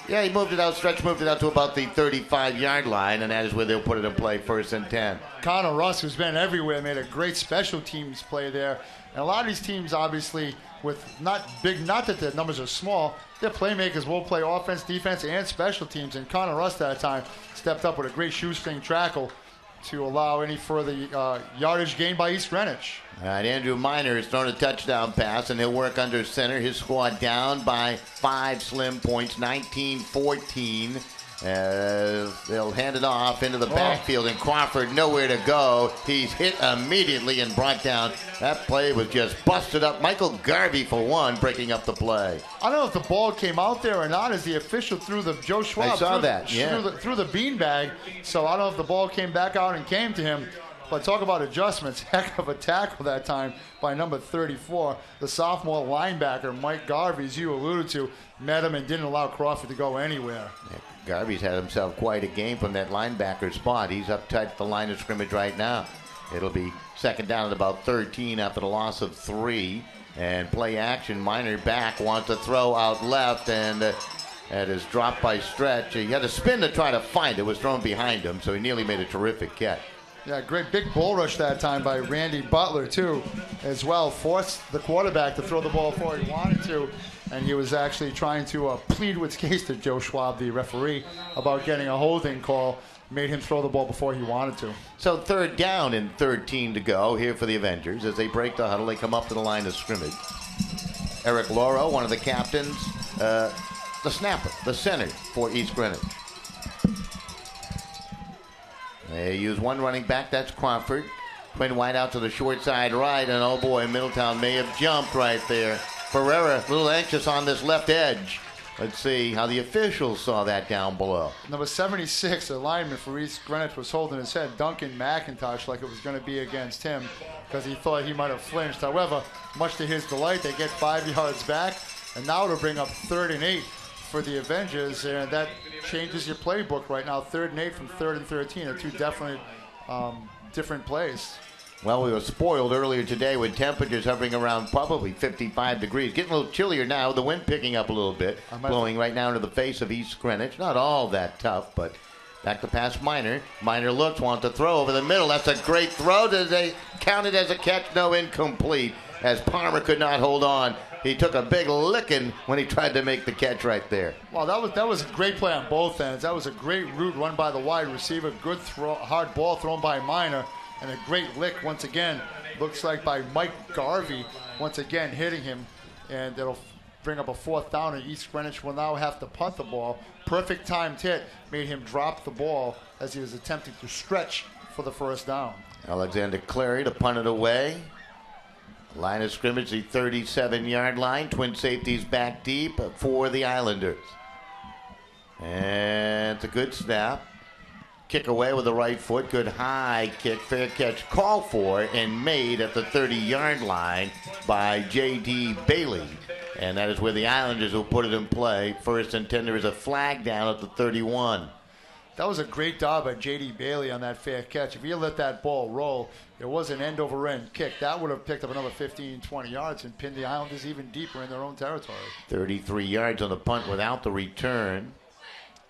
he moved it out. Stretch moved it out to about the 35-yard line, and that is where they'll put it in play, 1st and 10. Connor Russ, who's been everywhere, made a great special teams play there And a lot of these teams, obviously, with not that their numbers are small, their playmakers will play offense, defense, and special teams. And Connor Rust that time stepped up with a great shoestring tackle to allow any further yardage gained by East Greenwich. All right, Andrew Miner has thrown a touchdown pass, and he'll work under center. His squad down by 5 slim points, 19-14. They'll hand it off into the backfield, and Crawford nowhere to go. He's hit immediately and brought down. That play was just busted up. Michael Garvey, for one, breaking up the play. I don't know if the ball came out there or not as the official threw the Joe Schwab. I saw that, through the beanbag. So I don't know if the ball came back out and came to him. But talk about adjustments. Heck of a tackle that time by number 34. The sophomore linebacker, Mike Garvey, as you alluded to, met him and didn't allow Crawford to go anywhere. Yeah, Garvey's had himself quite a game from that linebacker spot. He's up tight at the line of scrimmage right now. It'll be second down at about 13 after the loss of 3. And play action. Miner back, wants to throw out left, and that is dropped by Stretch. He had to spin to try to find it. It was thrown behind him, so he nearly made a terrific catch. Yeah, great big bull rush that time by Randy Butler, too, as well. Forced the quarterback to throw the ball before he wanted to, and he was actually trying to plead with his case to Joe Schwab, the referee, about getting a holding call. Made him throw the ball before he wanted to. So third down and 13 to go here for the Avengers. As they break the huddle, they come up to the line of scrimmage. Eric Lauro, one of the captains, the snapper, the center for East Greenwich. They use one running back, that's Crawford. Twin wide out to the short side right, and oh boy, Middletown may have jumped right there. Ferreira, a little anxious on this left edge. Let's see how the officials saw that down below. Number 76, a lineman for East Greenwich, was holding his head, Duncan McIntosh, like it was going to be against him because he thought he might have flinched. However, much to his delight, they get 5 yards back, and now it'll bring up 3rd and 8 for the Avengers, and that changes your playbook right now. 3rd and 8 from 3rd and 13 are two definitely different plays. Well, we were spoiled earlier today with temperatures hovering around probably 55 degrees. Getting a little chillier now, the wind picking up a little bit, blowing right now into the face of East Greenwich. Not all that tough, but back to pass Miner. Miner looks, wants to throw over the middle. That's a great throw. Did they count it as a catch? No, incomplete, as Palmer could not hold on. He took a big licking when he tried to make the catch right there. Well, that was a great play on both ends. That was a great route run by the wide receiver. Good throw, hard ball thrown by Miner. And a great lick once again, looks like by Mike Garvey, once again hitting him. And it'll bring up a 4th down, and East Greenwich will now have to punt the ball. Perfect timed hit made him drop the ball as he was attempting to stretch for the 1st down. Alexander Clary to punt it away. Line of scrimmage, the 37-yard line. Twin safeties back deep for the Islanders. And it's a good snap. Kick away with the right foot. Good high kick. Fair catch called for and made at the 30-yard line by J.D. Bailey. And that is where the Islanders will put it in play. First and 10, there is a flag down at the 31. That was a great job by J.D. Bailey on that fair catch. If he let that ball roll, it was an end-over-end kick. That would have picked up another 15, 20 yards and pinned the Islanders even deeper in their own territory. 33 yards on the punt without the return.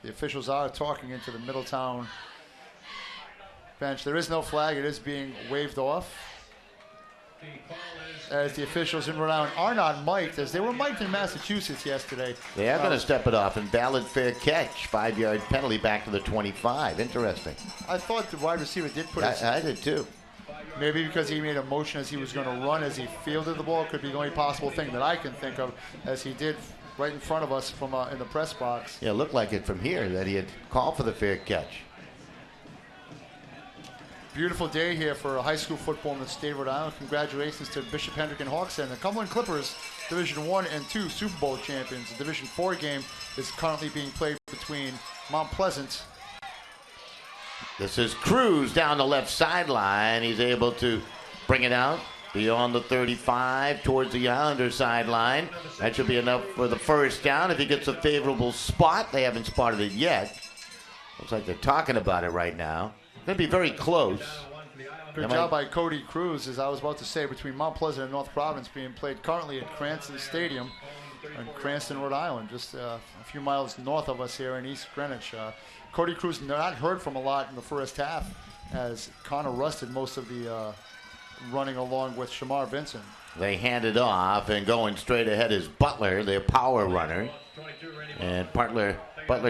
The officials are talking into the Middletown bench. There is no flag. It is being waved off. As the officials in Rhode Island are not mic'd, as they were mic'd in Massachusetts yesterday. They are going to step it off, and valid fair catch. 5-yard penalty back to the 25. Interesting. I thought the wide receiver did put his... I did too. Maybe because he made a motion as he was going to run as he fielded the ball. Could be the only possible thing that I can think of, as he did right in front of us from in the press box. Yeah, it looked like it from here that he had called for the fair catch. Beautiful day here for high school football in the state of Rhode Island. Congratulations to Bishop Hendrick and Hawks and the Cumberland Clippers, Division 1 and 2 Super Bowl champions. The Division 4 game is currently being played between Mount Pleasant. This is Cruz down the left sideline. He's able to bring it out beyond the 35 towards the Islanders sideline. That should be enough for the 1st down if he gets a favorable spot. They haven't spotted it yet. Looks like they're talking about it right now. Going to be very close. Good job by Cody Cruz, as I was about to say, between Mount Pleasant and North Providence, being played currently at Cranston Stadium in Cranston, Rhode Island, just a few miles north of us here in East Greenwich. Cody Cruz not heard from a lot in the 1st half, as Connor Rust did most of the running along with Shamar Vincent. They hand it off, and going straight ahead is Butler, their power runner. And Butler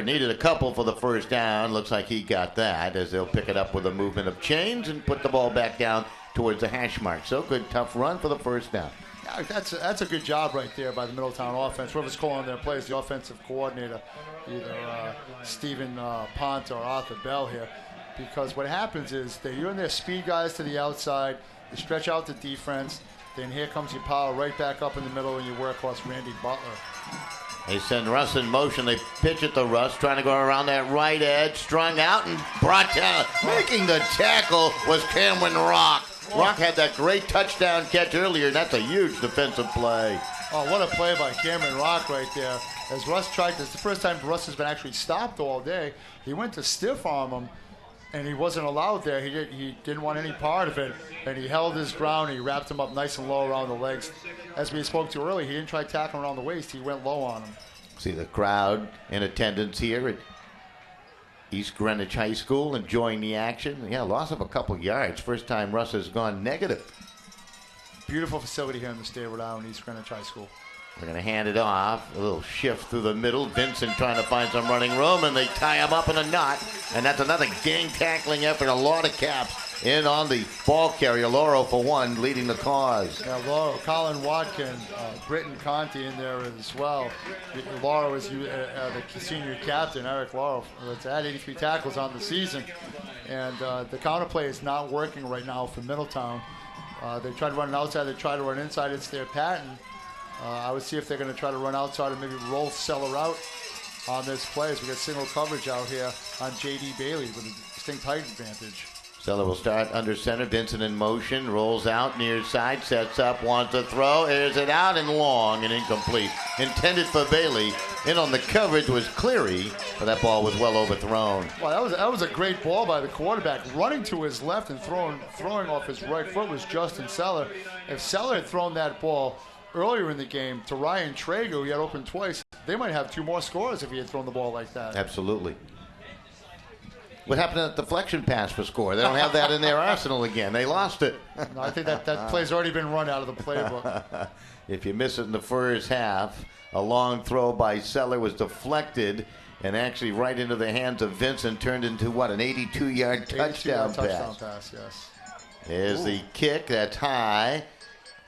needed a couple for the first down. Looks like he got that, as they'll pick it up with a movement of chains and put the ball back down towards the hash mark. So good, tough run for the first down. Yeah, that's a good job right there by the Middletown offense. Whoever's calling their plays, the offensive coordinator, either Stephen Pont or Arthur Bell here. Because what happens is you're in their speed guys to the outside, you stretch out the defense, then here comes your power right back up in the middle and you work across Randy Butler. They send Russ in motion. They pitch it to Russ, trying to go around that right edge, strung out and brought down. Making the tackle was Cameron Rock. Rock had that great touchdown catch earlier, and that's a huge defensive play. Oh, what a play by Cameron Rock right there. As Russ tried this, the first time Russ has been actually stopped all day. He went to stiff arm him, and he wasn't allowed there. He didn't want any part of it, and he held his ground. He wrapped him up nice and low around the legs. As we spoke to earlier, he didn't try tackling around the waist. He went low on him. See the crowd in attendance here at East Greenwich High School enjoying the action. Yeah, loss of a couple yards. First time Russ has gone negative. Beautiful facility here in the state of Rhode Island, East Greenwich High School. They're going to hand it off. A little shift through the middle. Vincent trying to find some running room, and they tie him up in a knot. And that's another gang tackling effort. A lot of caps in on the ball carrier. Lauro, for one, leading the cause. Yeah, Lauro, Colin Watkin, Britton Conti in there as well. Lauro is the senior captain, Eric Lauro. That's at 83 tackles on the season. And the counterplay is not working right now for Middletown. They try to run it outside. They try to run inside. It's their pattern. I would see if they're going to try to run outside and maybe roll Seller out on this play, as we got single coverage out here on J.D. Bailey with a distinct height advantage. Seller will start under center. Vincent in motion, rolls out near side, sets up, wants to throw, airs it out and long and incomplete. Intended for Bailey. In on the coverage was Cleary, but that ball was well overthrown. Well, that was a great ball by the quarterback. Running to his left and throwing off his right foot was Justin Seller. If Seller had thrown that ball earlier in the game to Ryan Traeger, who he had opened twice, they might have 2 more scores if he had thrown the ball like that. Absolutely. What happened to that deflection pass for score? They don't have that in their arsenal again. They lost it. No, I think that play's already been run out of the playbook. If you miss it in the first half, a long throw by Seller was deflected and actually right into the hands of Vincent, turned into what, an 82-yard touchdown pass. Yes. There's the kick. That's high.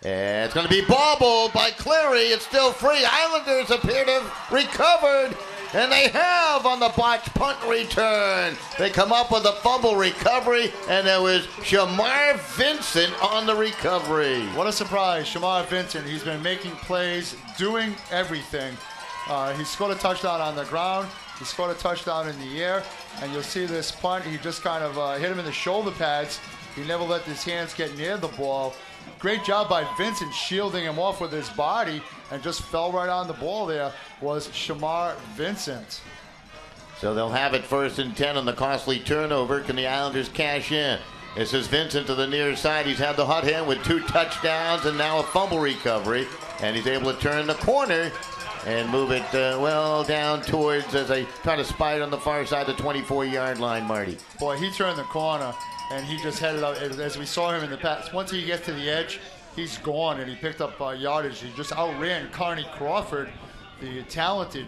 And it's going to be bobbled by Cleary. It's still free. Islanders appear to have recovered, and they have on the botched punt return. They come up with a fumble recovery, and there was Shamar Vincent on the recovery. What a surprise. Shamar Vincent, he's been making plays, doing everything. He scored a touchdown on the ground. He scored a touchdown in the air. And you'll see this punt, he just kind of hit him in the shoulder pads. He never let his hands get near the ball. Great job by Vincent shielding him off with his body, and just fell right on the ball there was Shamar Vincent. So they'll have it 1st and 10 on the costly turnover. Can the Islanders cash in? This is Vincent to the near side. He's had the hot hand with 2 touchdowns and now a fumble recovery. And he's able to turn the corner and move it well down towards, as they try to spy it on the far side, the 24-yard line, Marty. Boy, he turned the corner, and he just headed up. As we saw him in the past, once he gets to the edge, he's gone, and he picked up yardage. He just outran Carney Crawford, the talented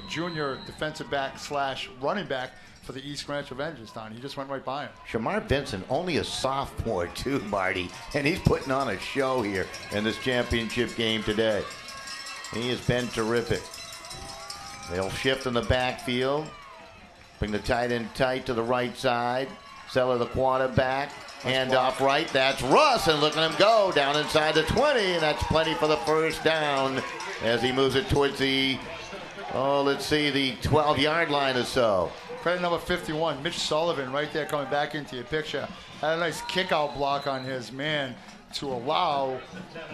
junior defensive back / running back for the East Greenwich Avengers. He just went right by him. Shamar Vincent, only a sophomore too, Marty, and he's putting on a show here in this championship game today. He has been terrific. They'll shift in the backfield, bring the tight end tight to the right side. Seller, the quarterback, hand off right. That's Russ, and look at him go down inside the 20, and that's plenty for the first down as he moves it towards the, the 12-yard line or so. Credit number 51, Mitch Sullivan, right there coming back into your picture. Had a nice kick-out block on his man to allow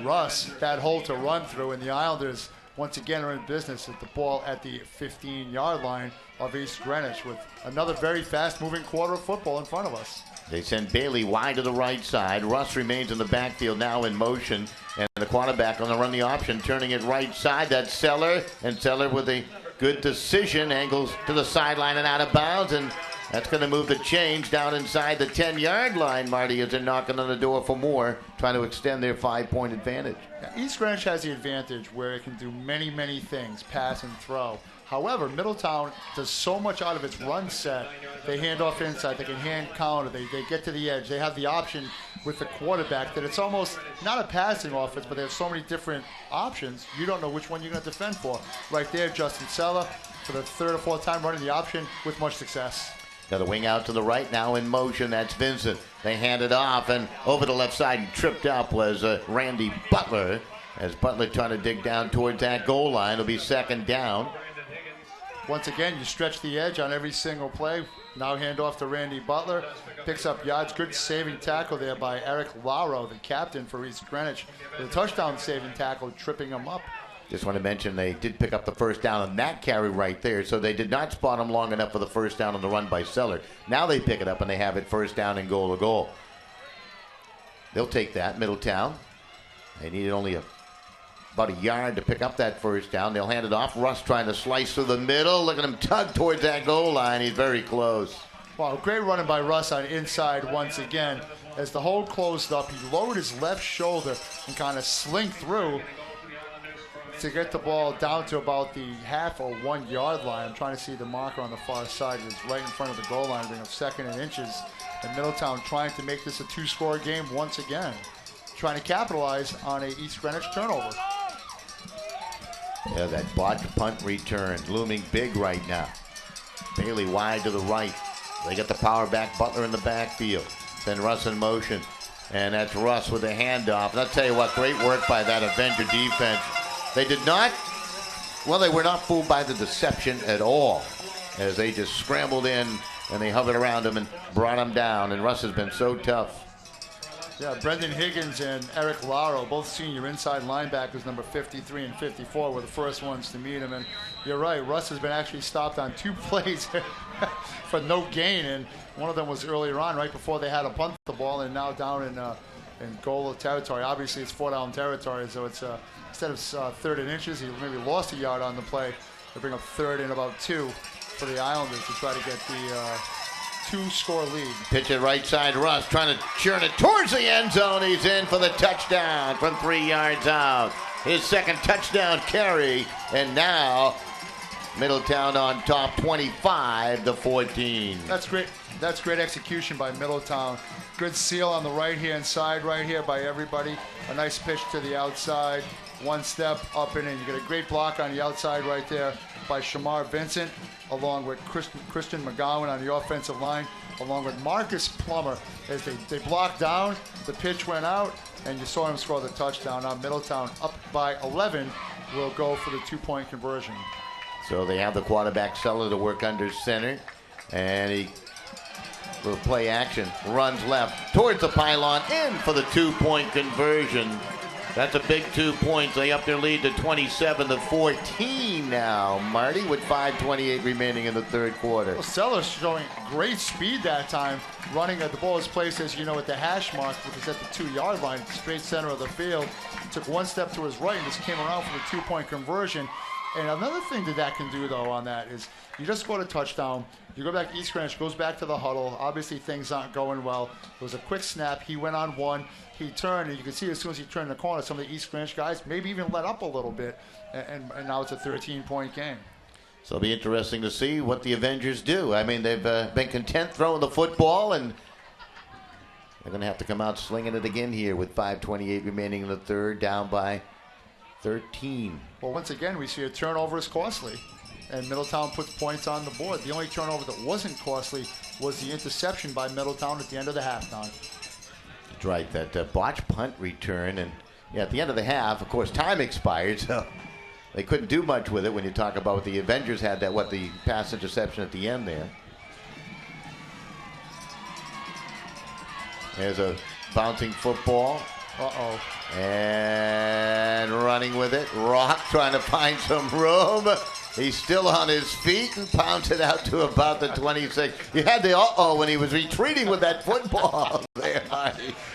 Russ that hole to run through, and the Islanders once again are in business at the ball at the 15-yard line of East Greenwich with another very fast-moving quarter of football in front of us. They send Bailey wide to the right side. Russ remains in the backfield now in motion, and the quarterback on the run the option, turning it right side. That's Seller, and Seller with a good decision, angles to the sideline and out of bounds, and That's going to move the change down inside the 10-yard line, Marty, as they're knocking on the door for more, trying to extend their 5-point advantage. East Greenwich has the advantage where it can do many, many things, pass and throw. However, Middletown does so much out of its run set. They hand off inside, they can hand counter, they get to the edge. They have the option with the quarterback that it's almost not a passing offense, but they have so many different options, you don't know which one you're going to defend for. Right there, Justin Sella, for the third or fourth time running the option with much success. Got a wing out to the right now in motion. That's Vincent. They hand it off, and over the left side and tripped up was Randy Butler. As Butler trying to dig down towards that goal line. It'll be second down. Once again, you stretch the edge on every single play. Now hand off to Randy Butler. Picks up yards. Good saving tackle there by Eric Lauro, the captain for East Greenwich. The touchdown saving tackle, tripping him up. Just want to mention they did pick up the first down on that carry right there, so they did not spot him long enough for the first down on the run by Seller. Now they pick it up and they have it first down and goal to goal. They'll take that, Middletown. They needed only about a yard to pick up that first down. They'll hand it off. Russ trying to slice through the middle. Look at him tug towards that goal line. He's very close. Wow, great running by Russ on inside once again. As the hole closed up, he lowered his left shoulder and kind of slinked through to get the ball down to about the half or 1 yard line. I'm trying to see the marker on the far side. It's right in front of the goal line, being of second and inches. And Middletown trying to make this a 2-score game once again. Trying to capitalize on a East Greenwich turnover. Yeah, that botch punt return looming big right now. Bailey wide to the right. They get the power back, Butler in the backfield. Then Russ in motion. And that's Russ with a handoff. And I'll tell you what, great work by that Avenger defense. They did not, well, they were not fooled by the deception at all, as they just scrambled in and they hovered around him and brought him down. And Russ has been so tough. Yeah, Brendan Higgins and Eric Lauro, both senior inside linebackers, number 53 and 54, were the first ones to meet him. And you're right, Russ has been actually stopped on 2 plays for no gain, and one of them was earlier on, right before they had to punt the ball, and now down in goal territory. Obviously, it's 4-down territory, so it's instead of third and inches, he maybe lost a yard on the play. They bring up third and about 2 for the Islanders to try to get the 2-score lead. Pitch it right side, Russ trying to churn it towards the end zone. He's in for the touchdown from 3 yards out. His second touchdown carry, and now Middletown on top, 25-14. That's great. That's great execution by Middletown. Good seal on the right-hand side right here by everybody. A nice pitch to the outside. One step up in, and you get a great block on the outside right there by Shamar Vincent, along with Christian McGowan on the offensive line, along with Marcus Plummer. As they blocked down, the pitch went out, and you saw him score the touchdown. Now Middletown up by 11 will go for the 2-point conversion. So they have the quarterback Seller to work under center, and he will play action, runs left towards the pylon, in for the 2-point conversion. That's a big 2 points. They up their lead to 27-14 now, Marty, with 5:28 remaining in the third quarter. Well, Sellers showing great speed that time, running at the ball is placed, as you know, at the hash mark, which is at the 2-yard line, straight center of the field. Took one step to his right and just came around for the 2-point conversion. And another thing that can do, though, on that is you just scored a touchdown. You go back, East Greenwich goes back to the huddle. Obviously, things aren't going well. It was a quick snap. He went on one. He turned, and you can see as soon as he turned the corner, some of the East Greenwich guys maybe even let up a little bit. And now it's a 13-point game. So it'll be interesting to see what the Avengers do. I mean, they've been content throwing the football, and they're going to have to come out slinging it again here with 5:28 remaining in the third, down by 13. Well, once again, we see a turnover is costly, and Middletown puts points on the board. The only turnover that wasn't costly was the interception by Middletown at the end of the halftime. That's right, that botch punt return, and yeah, at the end of the half, of course, time expired, so they couldn't do much with it when you talk about what the Avengers had, the pass interception at the end there. There's a bouncing football. Uh-oh. And running with it. Rock trying to find some room. He's still on his feet and pounds it out to about the 26. You had the uh-oh when he was retreating with that football there.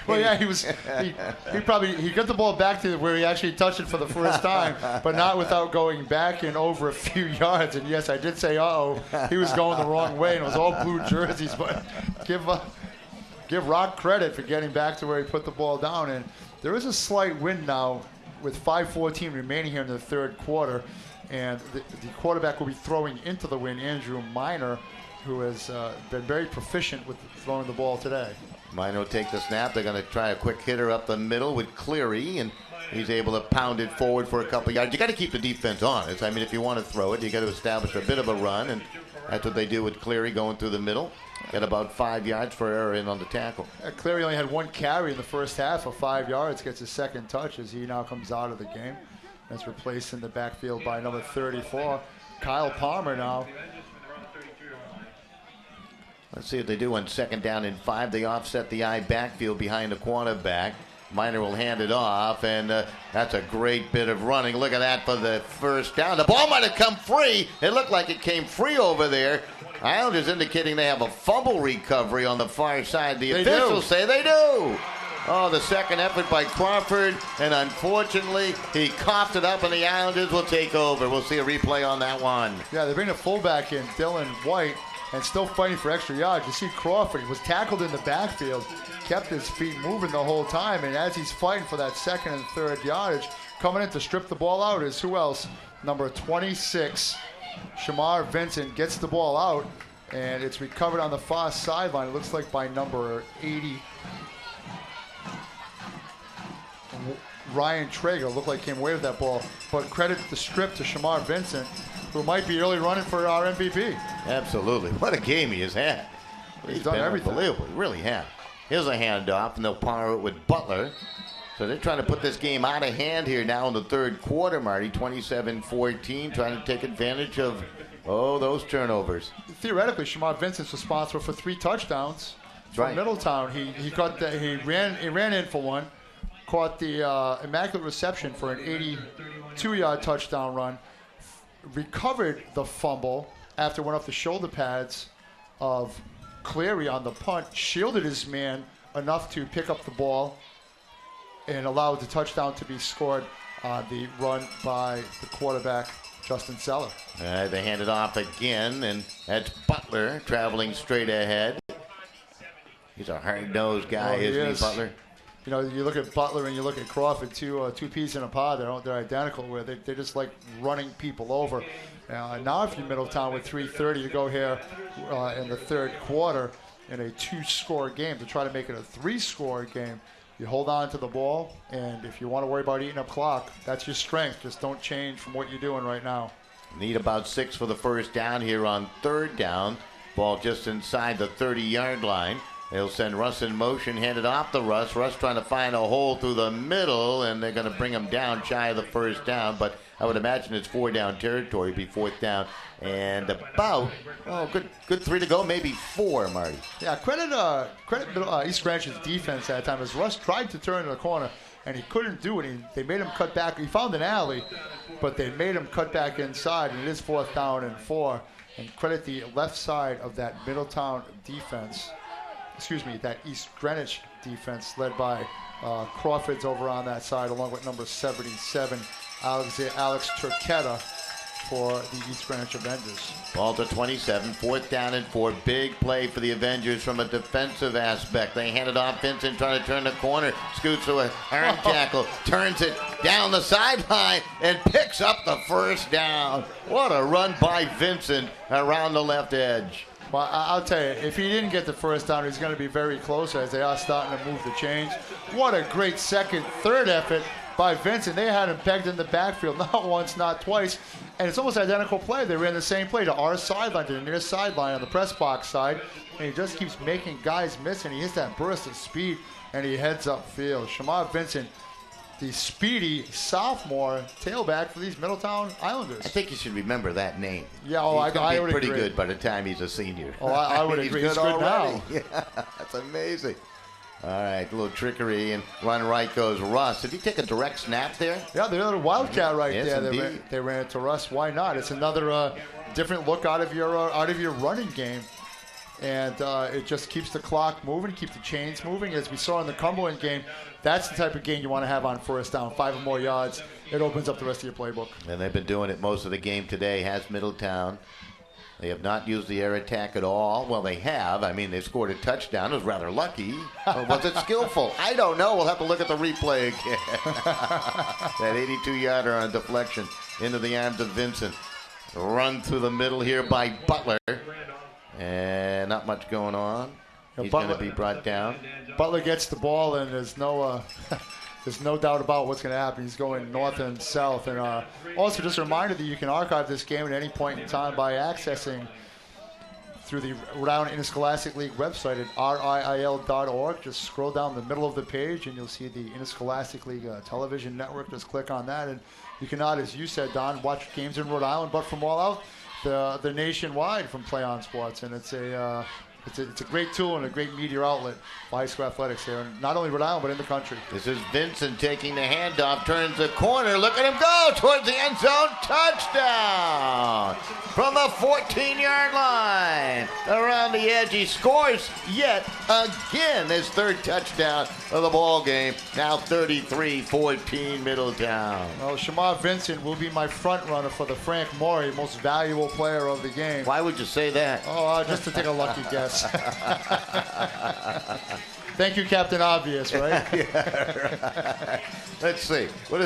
Well, yeah, he got the ball back to where he actually touched it for the first time, but not without going back and over a few yards. And yes, I did say uh-oh. He was going the wrong way, and it was all blue jerseys. But give Rock credit for getting back to where he put the ball down. And there is a slight wind now with 5:14 remaining here in the third quarter. And the quarterback will be throwing into the wind, Andrew Minor, who has been very proficient with throwing the ball today. Minor will take the snap. They're going to try a quick hitter up the middle with Cleary, and he's able to pound it forward for a couple yards. You got to keep the defense honest. I mean, if you want to throw it, you got to establish a bit of a run, and that's what they do with Cleary going through the middle. Got about 5 yards for error in on the tackle. Cleary only had one carry in the first half of 5 yards, gets his second touch as he now comes out of the game. That's replaced in the backfield by number 34, Kyle Palmer now. Let's see what they do on 2nd down and 5. They offset the I backfield behind the quarterback. Minor will hand it off, and that's a great bit of running. Look at that for the first down. The ball might have come free. It looked like it came free over there. Islanders indicating they have a fumble recovery on the far side. The officials say they do. Oh, the second effort by Crawford, and unfortunately, he coughed it up, and the Islanders will take over. We'll see a replay on that one. Yeah, they bring the fullback in, Dylan White, and still fighting for extra yards. You see Crawford, he was tackled in the backfield, kept his feet moving the whole time, and as he's fighting for that second and third yardage, coming in to strip the ball out is who else? Number 26, Shamar Vincent gets the ball out, and it's recovered on the far sideline. It looks like by number 80. Ryan Traeger looked like he came away with that ball, but credit the strip to Shamar Vincent, who might be early running for our MVP. Absolutely. What a game he has had. He's done everything. Unbelievable. He really has. Here's a handoff, and they'll power it with Butler. So they're trying to put this game out of hand here now in the third quarter, Marty. 27-14, trying to take advantage of, those turnovers. Theoretically, Shamar Vincent's responsible for 3 touchdowns from Middletown. He ran in for one. Caught the immaculate reception for an 82-yard touchdown run. Recovered the fumble after it went off the shoulder pads of Cleary on the punt. Shielded his man enough to pick up the ball and allowed the touchdown to be scored on the run by the quarterback, Justin Seller. They hand it off again, and that's Butler traveling straight ahead. He's a hard-nosed guy, isn't he, Butler? You know, you look at Butler and you look at Crawford, two peas in a pod. They're identical, where they just like running people over. Now, if you're Middletown with 3:30 to go here in the third quarter in a 2-score game, to try to make it a 3-score game, you hold on to the ball, and if you want to worry about eating up clock, that's your strength. Just don't change from what you're doing right now. Need about 6 for the first down here on 3rd down. Ball just inside the 30-yard line. They'll send Russ in motion, hand it off to Russ. Russ trying to find a hole through the middle, and they're going to bring him down shy of the first down. But I would imagine it's 4-down territory, be 4th down. And about, good 3 to go, maybe 4, Marty. Yeah, credit East Greenwich's defense at that time, as Russ tried to turn in the corner, and he couldn't do it. They made him cut back. He found an alley, but they made him cut back inside, and it is 4th down and 4. And credit the left side of that Middletown defense. That East Greenwich defense led by Crawford's over on that side, along with number 77, Alex Turquetta for the East Greenwich Avengers. Ball to 27, 4th down and 4. Big play for the Avengers from a defensive aspect. They hand it off. Vincent trying to turn the corner. Scoots to a arm tackle. Turns it down the sideline and picks up the first down. What a run by Vincent around the left edge. Well, I'll tell you, if he didn't get the first down, he's going to be very close as they are starting to move the chains. What a great second, third effort by Vincent. They had him pegged in the backfield, not once, not twice. And it's almost identical play. They ran the same play to our sideline, to the near sideline on the press box side. And he just keeps making guys miss, and he hits that burst of speed, and he heads upfield. Shamar Vincent, the speedy sophomore tailback for these Middletown Islanders. I think you should remember that name. Yeah, I would agree. Pretty good by the time he's a senior. I would agree. He's good now. Yeah, that's amazing. All right, a little trickery, and run right goes Russ. Did he take a direct snap there? Yeah, they're another Wildcat right Yes, there. They ran it to Russ. Why not? It's another different look out of your running game. And it just keeps the clock moving, keeps the chains moving. As we saw in the Cumberland game, that's the type of game you want to have on first down. 5 or more yards, it opens up the rest of your playbook. And they've been doing it most of the game today, has Middletown. They have not used the air attack at all. Well, they have. I mean, they scored a touchdown. It was rather lucky. Or was it skillful? I don't know. We'll have to look at the replay again. That 82-yarder on a deflection into the arms of Vincent. Run through the middle here by Butler. And not much going on. He's going to be brought down. Butler gets the ball, and there's no doubt about what's going to happen. He's going north and south. And also, just a reminder that you can archive this game at any point in time by accessing through the Rhode Island Interscholastic League website at RIIL.org. Just scroll down the middle of the page, and you'll see the Interscholastic League television network. Just click on that, and you cannot, as you said, Don, watch games in Rhode Island, but from all out. The nationwide from Play On Sports, and it's a great tool and a great media outlet for high school athletics here, not only Rhode Island but in the country. This is Vincent taking the handoff, turns the corner, look at him go towards the end zone, touchdown from the 14-yard line. Around the edge, he scores yet again his third touchdown of the ball game. Now 33-14 Middletown. Well, Shamar Vincent will be my front runner for the Frank Morey Most Valuable Player of the Game. Why would you say that? Oh, just to take a lucky guess. Thank you, Captain Obvious, right? Yeah, right. Let's see. What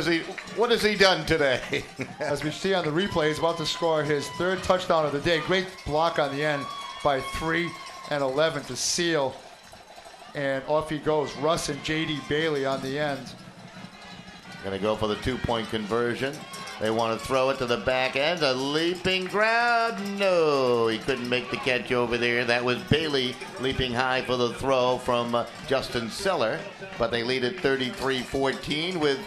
has he done today? As we see on the replay, he's about to score his third touchdown of the day. Great block on the end by 3 and 11 to seal. And off he goes. Russ and J.D. Bailey on the end. Going to go for the 2-point conversion. They want to throw it to the back end. A leaping grab. No, he couldn't make the catch over there. That was Bailey leaping high for the throw from Justin Seller. But they lead at 33-14 with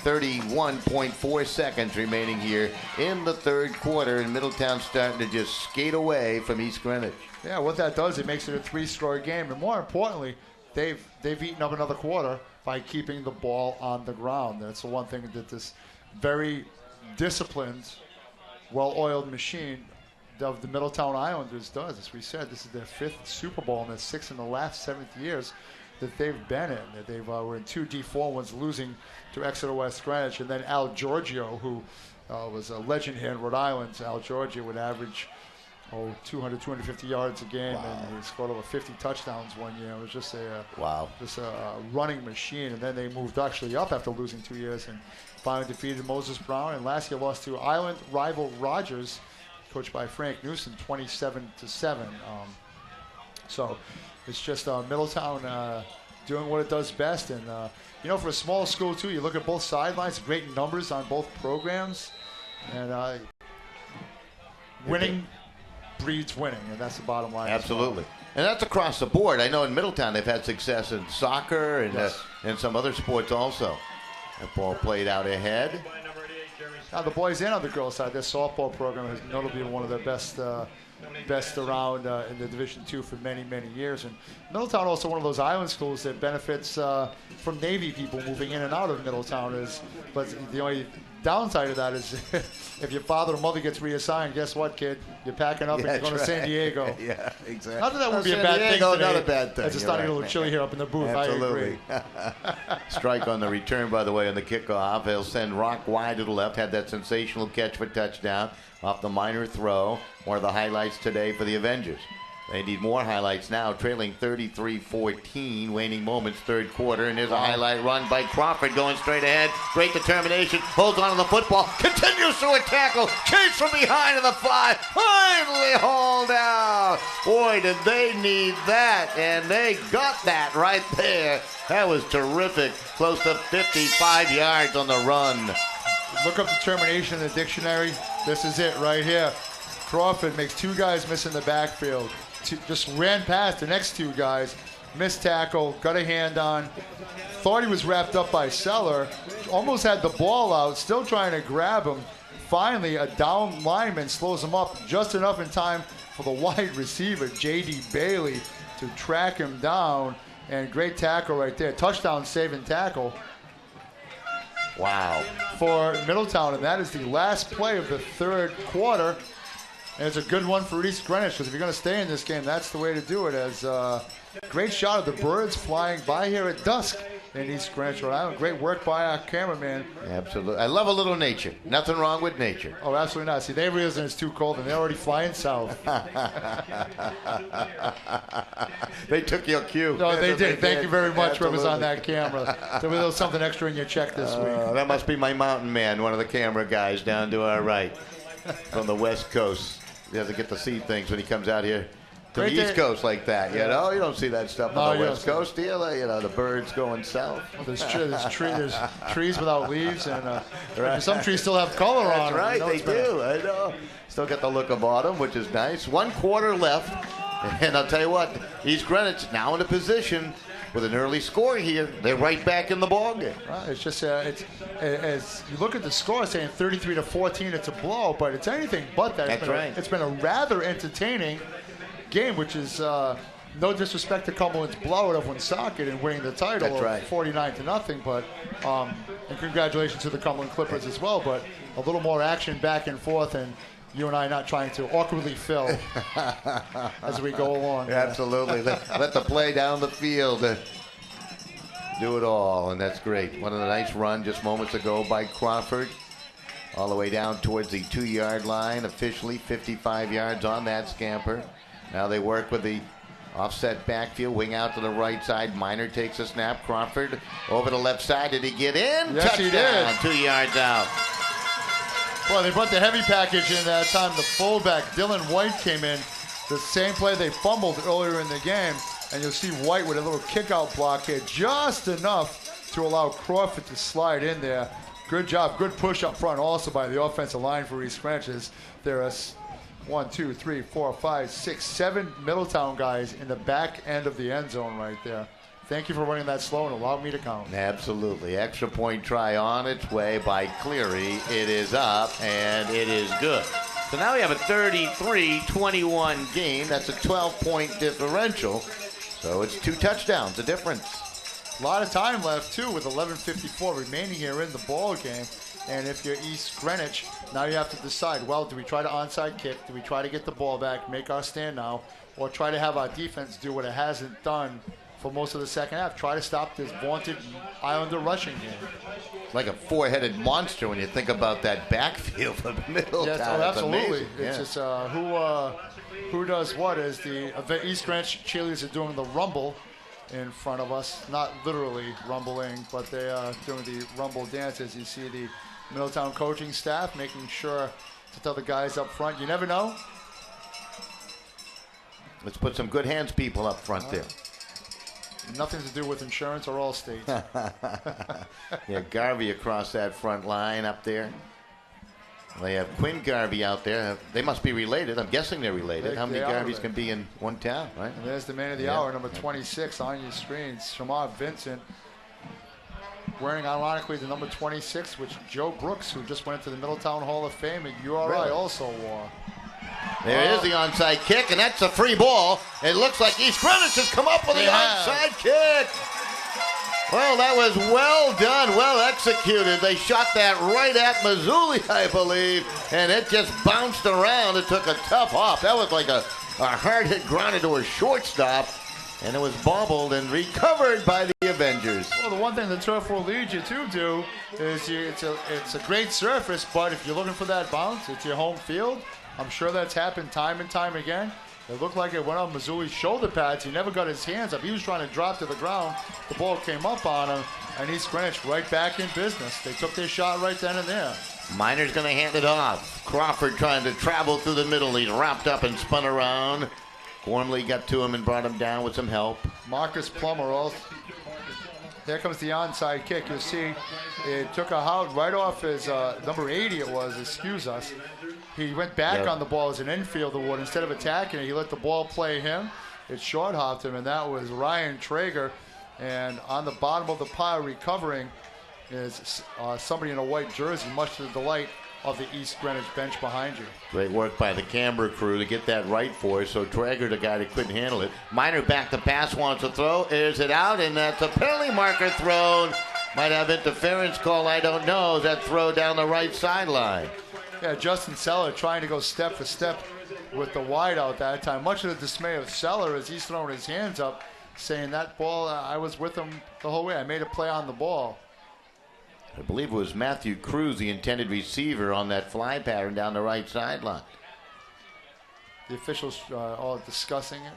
31.4 seconds remaining here in the third quarter. And Middletown starting to just skate away from East Greenwich. Yeah, what that does, it makes it a 3-score game. And more importantly, they've eaten up another quarter by keeping the ball on the ground. That's the one thing that this very disciplined, well-oiled machine of the Middletown Islanders does. As we said, this is their 5th Super Bowl and their 6th in the last 7 years that they've been in. That they were in 2 D4 ones, losing to Exeter West Greenwich. And then Al Giorgio, who was a legend here in Rhode Island. Al Giorgio would average 200, 250 yards a game, wow. And he scored over 50 touchdowns one year. It was just a running machine. And then they moved actually up after losing 2 years and finally defeated Moses Brown. And last year lost to Island rival Rogers, coached by Frank Newsom, 27-7. So it's just Middletown doing what it does best. And for a small school too, you look at both sidelines, great numbers on both programs, and winning breeds winning, and that's the bottom line. Absolutely. And that's across the board. I know in Middletown they've had success in soccer and yes. And some other sports also. That ball played out ahead. Now the boys and on the girls' side, their softball program has notably been one of the best around in the Division II for many, many years. And Middletown also one of those island schools that benefits from Navy people moving in and out of Middletown. But the only downside of that is if your father or mother gets reassigned, guess what, kid? You're packing up and you're going to San Diego. Yeah, exactly. Not that that would be a bad thing today. Not a bad thing. It's starting to get a little chilly here up in the booth. Absolutely. I agree. Strike on the return, by the way, on the kickoff. They'll send Rock wide to the left. Had that sensational catch for touchdown off the minor throw. One of the highlights today for the Avengers. They need more highlights now, trailing 33-14, waning moments, third quarter. And there's a highlight run by Crawford going straight ahead. Great determination, holds on to the football, continues through a tackle, chase from behind to the 5, finally hauled out. Boy, did they need that, and they got that right there. That was terrific, close to 55 yards on the run. Look up determination in the dictionary. This is it right here. Crawford makes 2 guys miss in the backfield. Just ran past the next 2 guys, missed tackle, got a hand on, thought he was wrapped up by Seller, almost had the ball out, still trying to grab him. Finally, a down lineman slows him up just enough in time for the wide receiver, J.D. Bailey, to track him down. And great tackle right there. Touchdown saving tackle. Wow. For Middletown, and that is the last play of the third quarter. And it's a good one for East Greenwich, because if you're going to stay in this game, that's the way to do it. As great shot of the birds flying by here at dusk in East Greenwich, Rhode Island. Great work by our cameraman. Absolutely. I love a little nature. Nothing wrong with nature. Oh, absolutely not. See, they realize it's too cold, and they're already flying south. They took your cue. No, they did. Thank you very much, Absolutely. whoever's on that camera. There was something extra in your check this week. That must be my mountain man, one of the camera guys down to our right from the West Coast. He doesn't get to see things when he comes out here to Right the there. East Coast like that. You know, you don't see that stuff No, on you the West don't. Coast, do you? You know, the birds going south. Well, there's trees without leaves, and some trees still have color on That's them. right, You know, they it's been do. I know. Still got the look of autumn, which is nice. 1 quarter left, and I'll tell you what, East Greenwich now in a position with an early score here. They're right back in the ballgame. It's just it's as you look at the score, saying 33-14, it's a blow, but it's anything but that. That's right. It's been a rather entertaining game, which is no disrespect to Cumberland's blowout of Woonsocket and winning the title That's right. of 49-0, but and congratulations to the Cumberland Clippers as well. But a little more action back and forth, and you and I not trying to awkwardly fill as we go along. Absolutely. Let the play down the field do it all, and that's great. One of the nice run just moments ago by Crawford. All the way down towards the 2-yard line, officially 55 yards on that scamper. Now they work with the offset backfield, wing out to the right side. Minor takes a snap. Crawford over the left side. Did he get in? Yes, Touchdown. he did. 2 yards out. Well, they brought the heavy package in that time. The fullback, Dylan White, came in. The same play they fumbled earlier in the game. And you'll see White with a little kick-out block here, just enough to allow Crawford to slide in there. Good job. Good push up front also by the offensive line for East Greenwich. There are 1, 2, 3, 4, 5, 6, 7 Middletown guys in the back end of the end zone right there. Thank you for running that slow and allowing me to count. Absolutely. Extra point try on its way by Cleary. It is up, and it is good. So now we have a 33-21 game. That's a 12-point differential. So it's 2 touchdowns, the difference. A lot of time left, too, with 11:54 remaining here in the ball game. And if you're East Greenwich, now you have to decide, well, do we try to onside kick? Do we try to get the ball back, make our stand now, or try to have our defense do what it hasn't done for most of the second half? Try to stop this vaunted Islander rushing game. Like a 4-headed monster when you think about that backfield for Middletown. Yes, It's absolutely. amazing. It's Yeah. just who does what, as the East Greenwich cheerleaders are doing the rumble in front of us. Not literally rumbling, but they are doing the rumble dance, as you see the Middletown coaching staff making sure to tell the guys up front, you never know. Let's put some good hands people up front there. Nothing to do with insurance or Allstate. Yeah, Garvey across that front line up there. They have Quinn Garvey out there. They must be related. I'm guessing they're related. How many They are Garveys related. can be in one town, right? And there's the man of the hour, number 26 on your screens, Shamar Vincent, wearing ironically the number 26, which Joe Brooks, who just went to the Middletown Hall of Fame at URI, Really? also wore. There is the onside kick, and that's a free ball. It looks like East Greenwich has come up with the onside kick. Well, that was well done, well executed. They shot that right at Mazzulli, I believe, and it just bounced around. It took a tough hop. That was like a hard hit grounded to a shortstop, and it was bobbled and recovered by the Avengers. Well, the one thing the turf will lead you to do is it's a great surface, but if you're looking for that bounce, it's your home field. I'm sure that's happened time and time again. It looked like it went on Mazzulli's shoulder pads. He never got his hands up. He was trying to drop to the ground. The ball came up on him, and East Greenwich right back in business. They took their shot right then and there. Miner's going to hand it off. Crawford trying to travel through the middle. He's wrapped up and spun around. Gormley got to him and brought him down with some help. Marcus Plummer also. There comes the onside kick. You'll see it took a hout right off his number 80 it was, excuse us. He went back on the ball as an infielder would. Instead of attacking it, he let the ball play him. It short hopped him, and that was Ryan Traeger. And on the bottom of the pile recovering is somebody in a white jersey, much to the delight of the East Greenwich bench behind you. Great work by the camera crew to get that right for us. So Traeger, the guy that couldn't handle it. Minor back to pass, wants to throw, airs it out, and that's a penalty marker thrown. Might have interference call, I don't know. Is that throw down the right sideline? Yeah, Justin Seller trying to go step for step with the wide out that time. Much of the dismay of Seller as he's throwing his hands up, saying that ball, I was with him the whole way. I made a play on the ball. I believe it was Matthew Cruz, the intended receiver, on that fly pattern down the right sideline. The officials all discussing it.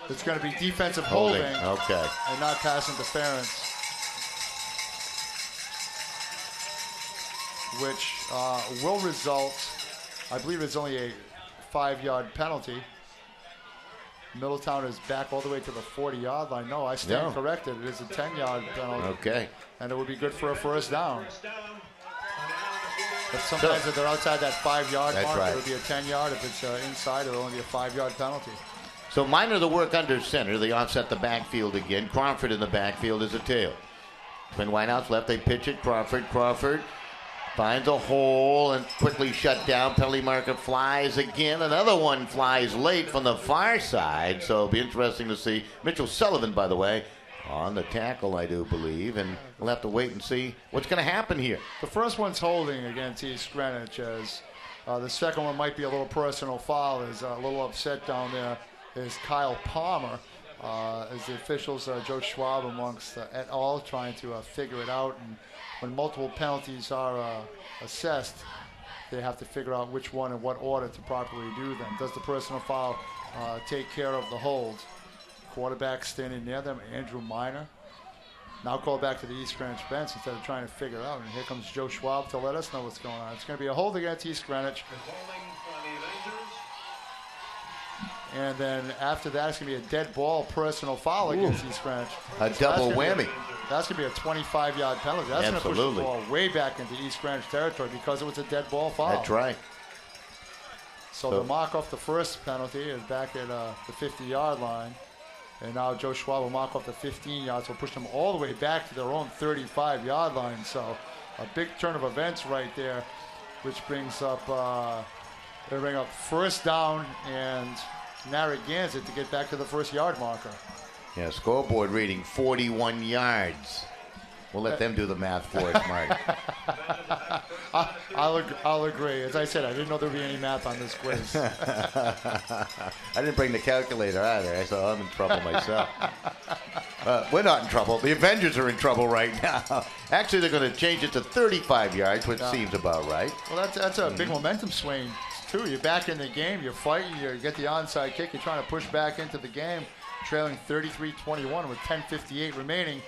It's going to be defensive holding. Okay. And not pass interference, which will result, I believe it's only a 5-yard penalty. Middletown is back all the way to the 40-yard line. No, I stand corrected. It is a 10-yard penalty. Okay. And it would be good for a first down. But sometimes if they're outside that 5-yard mark, it would be a 10-yard. If it's inside, it will only be a 5-yard penalty. So Minor the work under center. They offset the backfield again. Crawford in the backfield is a tail. Twin wideouts left, they pitch it. Crawford finds a hole and quickly shut down. Penalty marker flies again. Another one flies late from the far side. So it'll be interesting to see. Mitchell Sullivan, by the way, on the tackle, I do believe. And we'll have to wait and see what's going to happen here. The first one's holding against East Greenwich. As the second one might be a little personal foul. Is a little upset down there is Kyle Palmer. As the officials, Joe Schwab amongst et al., trying to figure it out. And when multiple penalties are assessed, they have to figure out which one and what order to properly do them. Does the personal foul take care of the hold? Quarterback standing near them, Andrew Minor. Now call back to the East Greenwich bench instead of trying to figure it out. And here comes Joe Schwab to let us know what's going on. It's going to be a hold against East Greenwich. And then after that, it's going to be a dead ball personal foul against East Greenwich. A double whammy. That's going to be a 25-yard penalty. That's going to push the ball way back into East Greenwich territory because it was a dead ball foul. That's right. So the mark off the first penalty is back at the 50-yard line. And now Joe Schwab will mark off the 15 yards. So push them all the way back to their own 35-yard line. So a big turn of events right there, which brings up first down and Narragansett to get back to the first yard marker. Yeah, scoreboard reading 41 yards. We'll let them do the math for us, Mark. I'll agree. As I said, I didn't know there would be any math on this quiz. I didn't bring the calculator either, so I'm in trouble myself. We're not in trouble. The Avengers are in trouble right now. Actually, they're going to change it to 35 yards, which seems about right. Well, that's a big momentum swing, too. You're back in the game. You're fighting. You get the onside kick. You're trying to push back into the game, trailing 33-21 with 10:58 remaining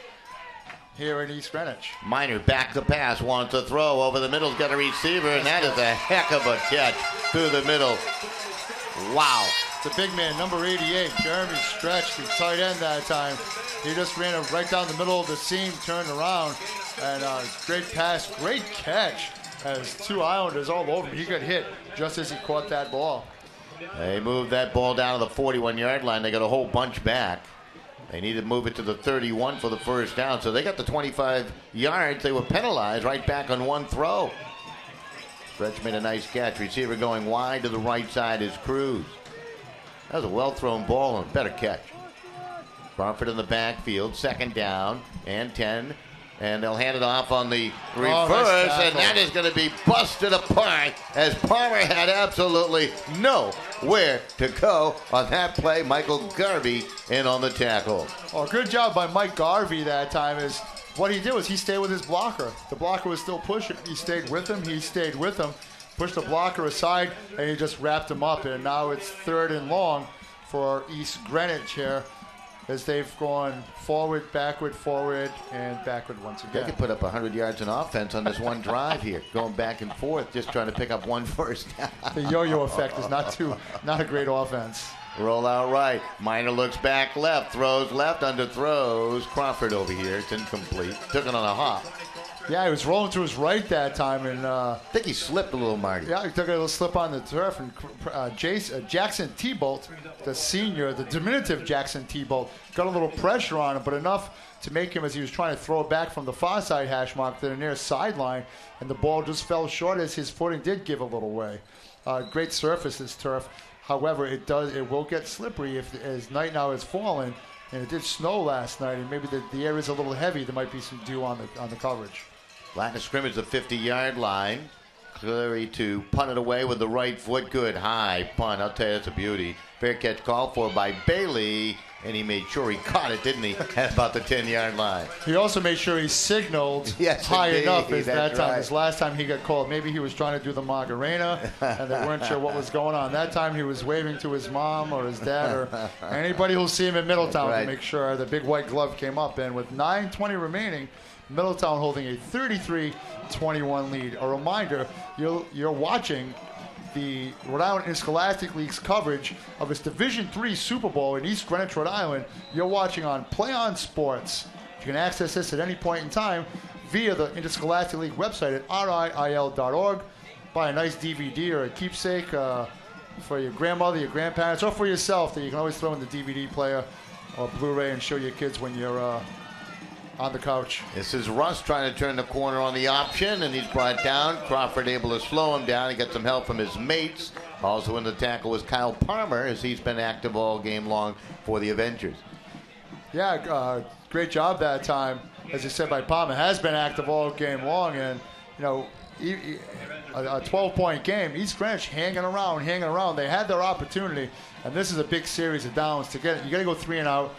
here in East Greenwich. Minor back to pass, wants to throw over the middle, got a receiver, and that is a heck of a catch through the middle. Wow. It's a big man, number 88, Jeremy Stretch, the tight end that time. He just ran it right down the middle of the seam, turned around, and great pass, great catch. As two Islanders all over him. He got hit just as he caught that ball. They moved that ball down to the 41-yard line. They got a whole bunch back. They needed to move it to the 31 for the first down. So they got the 25 yards. They were penalized right back on one throw. Stretch made a nice catch. Receiver going wide to the right side is Cruz. That was a well-thrown ball and a better catch. Crawford in the backfield. Second down and 10. And they'll hand it off on the reverse, and that is going to be busted apart as Palmer had absolutely nowhere to go on that play. Michael Garvey in on the tackle. Oh, good job by Mike Garvey that time. Is what he did was he stayed with his blocker. The blocker was still pushing. He stayed with him. Pushed the blocker aside, and he just wrapped him up. And now it's 3rd and long for East Greenwich here, as they've gone forward, and backward once again. They could put up 100 yards in offense on this one drive here, going back and forth, just trying to pick up one first down. The yo-yo effect is not a great offense. Roll out right. Minor looks back left, throws left, underthrows. Crawford over here. It's incomplete. Took it on a hop. Yeah, he was rolling to his right that time, and I think he slipped a little, Marty. yeah, he took a little slip on the turf, and Jackson T-Bolt, the senior, the diminutive Jackson T-Bolt, got a little pressure on him, but enough to make him, as he was trying to throw it back from the far side hash mark to the near sideline, and the ball just fell short as his footing did give a little way. Great surface, this turf. However, it will get slippery as night now has fallen, and it did snow last night, and maybe the air is a little heavy. There might be some dew on the coverage. Line of scrimmage, the 50-yard line. Cleary to punt it away with the right foot. Good high punt. I'll tell you, that's a beauty. Fair catch called for by Bailey, and he made sure he caught it, didn't he, at about the 10-yard line. He also made sure he signaled yes, high indeed. enough as that time. Right. As last time he got called, maybe he was trying to do the Macarena, and they weren't sure what was going on. That time he was waving to his mom or his dad or anybody who'll see him in Middletown right. to make sure the big white glove came up. And with 9:20 remaining, Middletown holding a 33-21 lead. A reminder, you're watching the Rhode Island Interscholastic League's coverage of its Division III Super Bowl in East Greenwich, Rhode Island. You're watching on Play On Sports. You can access this at any point in time via the Interscholastic League website at RIIL.org. Buy a nice DVD or a keepsake for your grandmother, your grandparents, or for yourself that you can always throw in the DVD player or Blu-ray and show your kids when you're on the couch. This is Russ trying to turn the corner on the option, and he's brought down. Crawford able to slow him down. He got some help from his mates. Also in the tackle was Kyle Palmer, as he's been active all game long for the Avengers. Yeah, great job that time. As you said by Palmer, has been active all game long, and a 12-point game. East Greenwich hanging around. They had their opportunity, and this is a big series of downs to get it. You got to go 3 and out.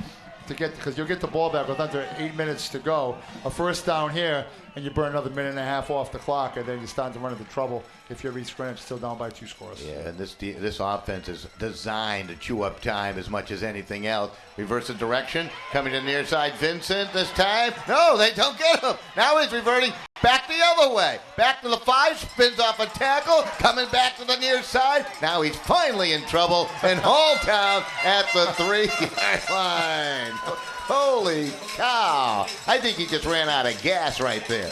Because you'll get the ball back with under 8 minutes to go. A first down here, and you burn another minute and a half off the clock, and then you start to run into trouble if you're East Greenwich still down by 2 scores. Yeah, and this offense is designed to chew up time as much as anything else. Reverse the direction, coming to the near side. Vincent this time. No, they don't get him. Now he's reverting back the other way. Back to the 5, spins off a tackle, coming back to the near side. Now he's finally in trouble and hauled down at the 3-yard line. Holy cow. I think he just ran out of gas right there.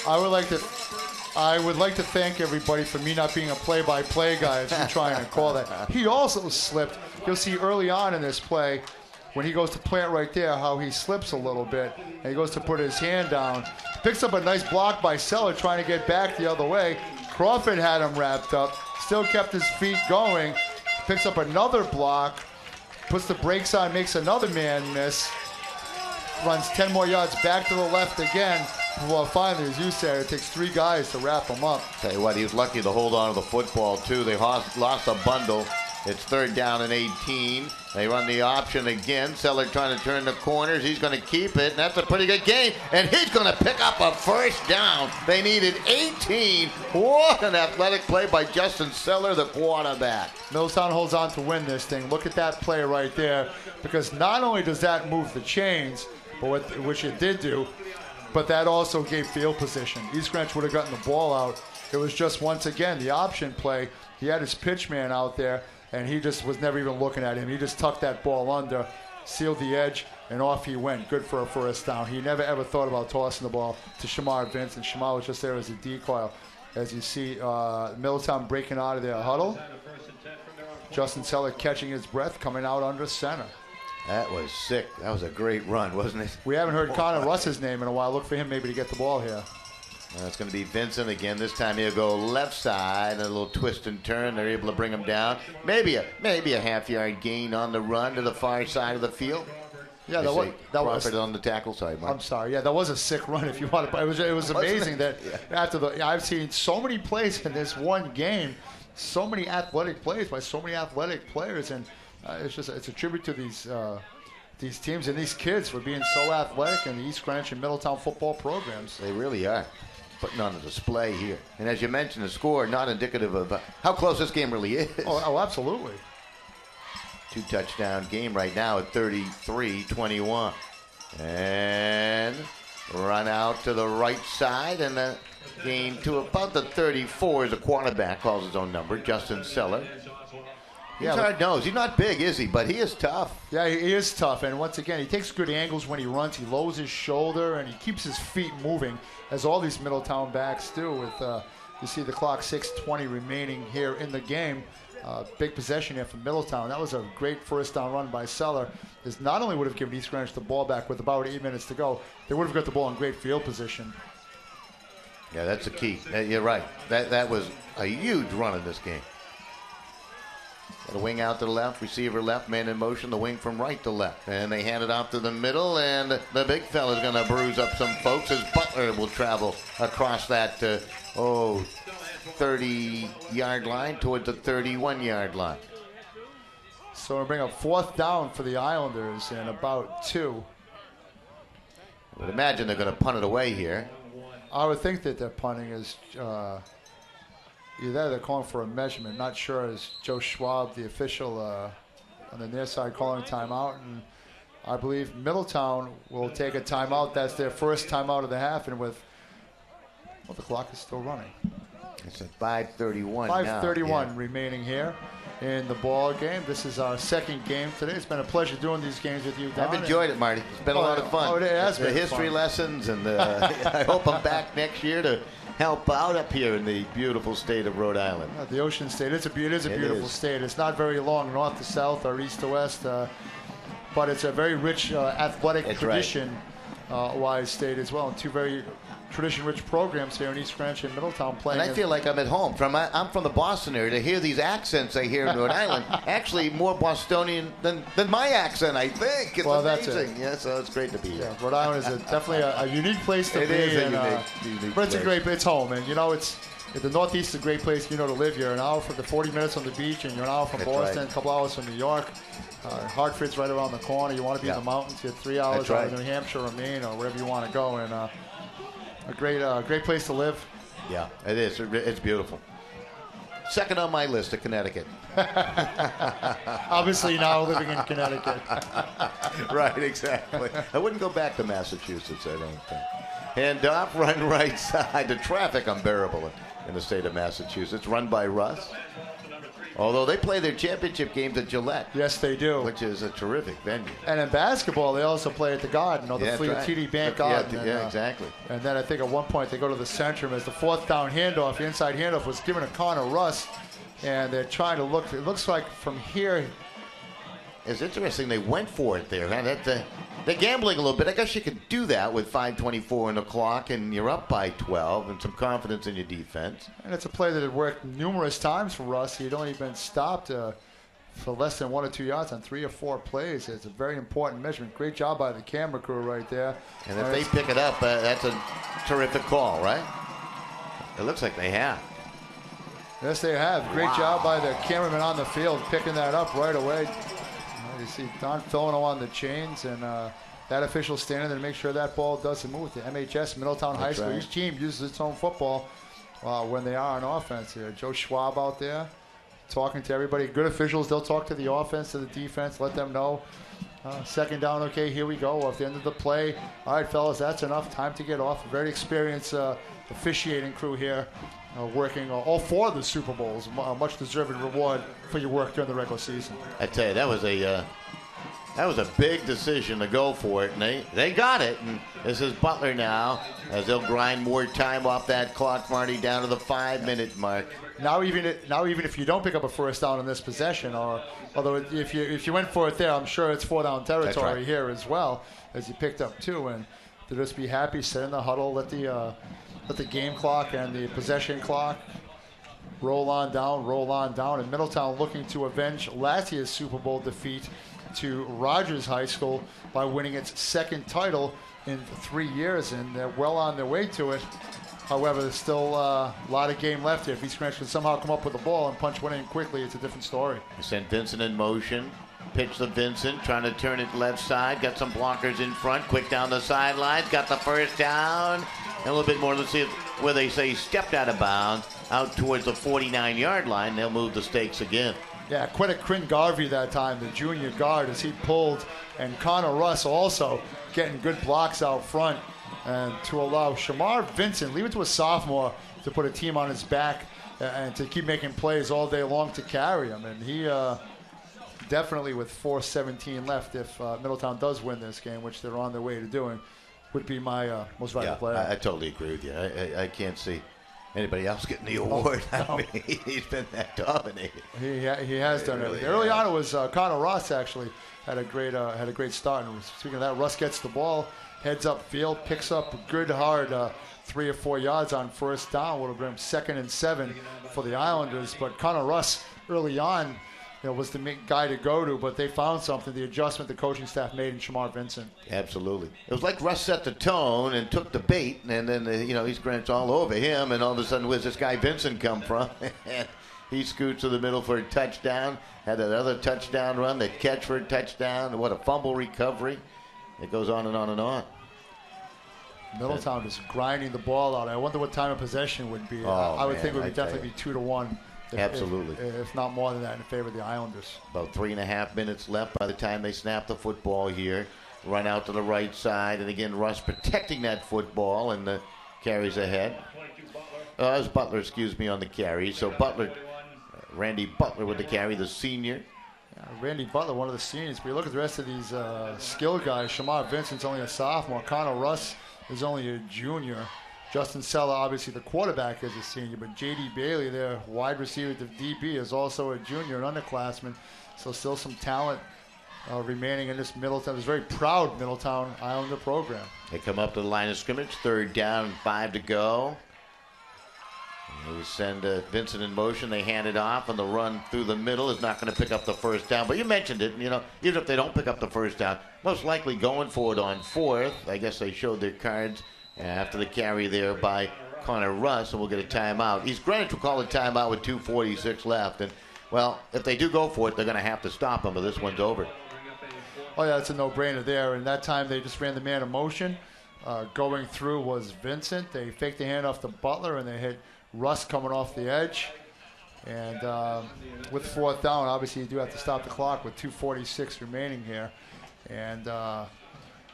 I would like to thank everybody for me not being a play-by-play guy as I'm trying to call that. He also slipped. You'll see early on in this play when he goes to plant right there how he slips a little bit, and he goes to put his hand down. Picks up a nice block by Seller trying to get back the other way. Crawford had him wrapped up, still kept his feet going. Picks up another block, puts the brakes on, makes another man miss. Runs 10 more yards back to the left again. Well, finally, as you said, it takes 3 guys to wrap him up. Tell you what, he was lucky to hold on to the football, too. They lost a bundle. It's 3rd down and 18. They run the option again. Seller trying to turn the corners. He's going to keep it, and that's a pretty good game. And he's going to pick up a first down. They needed 18. What an athletic play by Justin Seller, the quarterback. Middletown holds on to win this thing. Look at that play right there, because not only does that move the chains, which it did do, but that also gave field position. East Greenwich would have gotten the ball out. It was just, once again, the option play. He had his pitch man out there, and he just was never even looking at him. He just tucked that ball under, sealed the edge, and off he went. Good for a first down. He never ever thought about tossing the ball to Shamar Vincent. Shamar was just there as a decoy. As you see, Middletown breaking out of their huddle. Justin Seller catching his breath, coming out under center. That was sick. That was a great run, wasn't it? We haven't heard Connor Russ's name in a while. Look for him maybe to get the ball here. It's going to be Vincent again. This time he'll go left side, a little twist and turn. They're able to bring him down. Maybe a half-yard gain on the run to the far side of the field. Yeah, that was on the tackle side. Mark. I'm sorry. Yeah, that was a sick run. If you want to, it was amazing that I've seen so many plays in this one game, so many athletic plays by so many athletic players, and it's a tribute to these teams and these kids for being so athletic in the East Greenwich and Middletown football programs. They really are putting on a display here. And as you mentioned, the score not indicative of how close this game really is. Oh, absolutely. 2-touchdown game right now at 33-21. And run out to the right side, and the gain to about the 34 as the quarterback calls his own number, Justin Seller. He's hard-nosed. He's not big, is he? But he is tough. Yeah, he is tough. And once again, he takes good angles when he runs. He lowers his shoulder, and he keeps his feet moving, as all these Middletown backs do. With you see the clock, 6:20 remaining here in the game. Big possession here from Middletown. That was a great first down run by Seller. This not only would have given East Greenwich the ball back with about 8 minutes to go, they would have got the ball in great field position. Yeah, that's the key. You're right. That was a huge run in this game. Got a wing out to the left, receiver left, man in motion, the wing from right to left. And they hand it off to the middle, and the big fella's going to bruise up some folks as Butler will travel across that, 30-yard line toward the 31-yard line. So we'll bring up 4th down for the Islanders and about 2. I would imagine they're going to punt it away here. I would think that their punting is either they're calling for a measurement. Not sure. Is Joe Schwab, the official on the near side, calling timeout? And I believe Middletown will take a timeout. That's their first timeout of the half, and the clock is still running. It's at 5:31 5:31 remaining here in the ball game. This is our second game today. It's been a pleasure doing these games with you, Don. I've enjoyed it, Marty. It's been a lot of fun. It has been history fun. lessons, and I hope I'm back next year to help out up here in the beautiful state of Rhode Island. The Ocean State. It is a beautiful state. It's not very long north to south or east to west, but it's a very rich athletic tradition-wise state as well, and two very tradition-rich programs here in East Greenwich and Middletown playing. And I feel like I'm at home. I'm from the Boston area. To hear these accents I hear in Rhode Island, actually more Bostonian than my accent, I think. It's amazing. Yeah, so it's great to be here. Yeah, Rhode Island is definitely a unique place to be. It is a unique but it's place. it's home, and the Northeast is a great place to live. You're an hour from the 40 minutes on the beach, and you're an hour from Boston, a couple hours from New York. Hartford's right around the corner. You want to be in the mountains. You're 3 hours out of New Hampshire or Maine or wherever you want to go, and a great place to live. Yeah, it is. It's beautiful. Second on my list of Connecticut. Obviously now living in Connecticut. Right, exactly. I wouldn't go back to Massachusetts, I don't think. And off run right side. The traffic unbearable in the state of Massachusetts. Run by Russ. Although they play their championship games at Gillette. Yes, they do. Which is a terrific venue. And in basketball, they also play at the Garden, or the TD Bank Garden. Yeah, exactly. And then I think at one point they go to the Centrum as the 4th down handoff. The inside handoff was given to Connor Russ, and they're trying to look. It looks like from here. It's interesting they went for it there. They're gambling a little bit. I guess you could do that with 5:24 on the clock, and you're up by 12, and some confidence in your defense. And it's a play that had worked numerous times for Russ. He'd only been stopped for less than 1 or 2 yards on 3 or 4 plays. It's a very important measurement. Great job by the camera crew right there. And if they pick it up, that's a terrific call, right? It looks like they have. Yes, they have. Great job by the cameraman on the field picking that up right away. You see Don Filino on the chains, and that official standing there to make sure that ball doesn't move. The MHS, Middletown High School, each team uses its own football when they are on offense here. Joe Schwab out there talking to everybody. Good officials, they'll talk to the offense, to the defense, let them know. Second down, okay, here we go. At the end of the play, all right, fellas, that's enough. Time to get off. A very experienced officiating crew here. Working all 4 of the Super Bowls, a much deserved reward for your work during the regular season. I tell you, that was a big decision to go for it, and they got it. And this is Butler now, as they'll grind more time off that clock, Marty, down to the 5-minute mark. Now even if you don't pick up a first down in this possession, although if you went for it there, I'm sure it's 4-down territory here as well, as you picked up 2, and to just be happy, sit in the huddle, let the game clock and the possession clock roll on down. And Middletown looking to avenge last year's Super Bowl defeat to Rogers High School by winning its 2nd title in 3 years, and they're well on their way to it. However, there's still a lot of game left here. If East Greenwich can somehow come up with the ball and punch one in quickly, it's a different story. Sent Vincent in motion. Pitch to Vincent, trying to turn it left side. Got some blockers in front. Quick down the sidelines. Got the first down. And a little bit more. Let's see where they say stepped out of bounds. Out towards the 49-yard line. They'll move the stakes again. Yeah, quite a Quinn Garvey that time, the junior guard, as he pulled. And Connor Russ also getting good blocks out front. And to allow Shamar Vincent, leave it to a sophomore, to put a team on his back and to keep making plays all day long to carry him. And he definitely, with 4:17 left, if Middletown does win this game, which they're on their way to doing, would be my most valuable player. I totally agree with you. I can't see anybody else getting the award. No. I mean, he's been that dominated. He has done really everything. Early on, it was Connor Ross actually had a great start. And speaking of that, Russ gets the ball, heads up field, picks up a good hard 3 or 4 yards on first down. Would have been 2nd and 7 for the Islanders. But Connor Russ early on, was the guy to go to, but they found something, the adjustment the coaching staff made in Shamar Vincent. Absolutely. It was like Russ set the tone and took the bait, and then, he's Greenwich all over him, and all of a sudden, where's this guy Vincent come from? And he scoots to the middle for a touchdown, had another touchdown run, the catch for a touchdown, what a fumble recovery. It goes on and on and on. Middletown is grinding the ball out. I wonder what time of possession would be. I would think it would definitely be 2-1. Absolutely. If not more than that, in favor of the Islanders. About 3.5 minutes left by the time they snap the football here. Run out to the right side, and again, Russ protecting that football, and the carries ahead. It was Butler, on the carry. So Butler, Randy Butler with the carry, the senior. Yeah, Randy Butler, one of the seniors. But you look at the rest of these skill guys. Shamar Vincent's only a sophomore. Connor Russ is only a junior. Justin Sella, obviously the quarterback, is a senior, but J.D. Bailey, their wide receiver, the DB, is also a junior, an underclassman. So still some talent remaining in this Middletown, this very proud Middletown Islander program. They come up to the line of scrimmage, 3rd down, 5 to go. And they send Vincent in motion. They hand it off, and the run through the middle is not going to pick up the first down. But you mentioned it, even if they don't pick up the first down, most likely going for it on 4th. I guess they showed their cards after the carry there by Connor Russ, and we'll get a timeout. Greenwich will call a timeout with 2:46 left. And, well, if they do go for it, they're going to have to stop them, but this one's over. Oh, yeah, it's a no-brainer there. And that time they just ran the man of motion. Going through was Vincent. They faked the handoff to Butler, and they hit Russ coming off the edge. And with 4th down, obviously you do have to stop the clock with 2:46 remaining here. And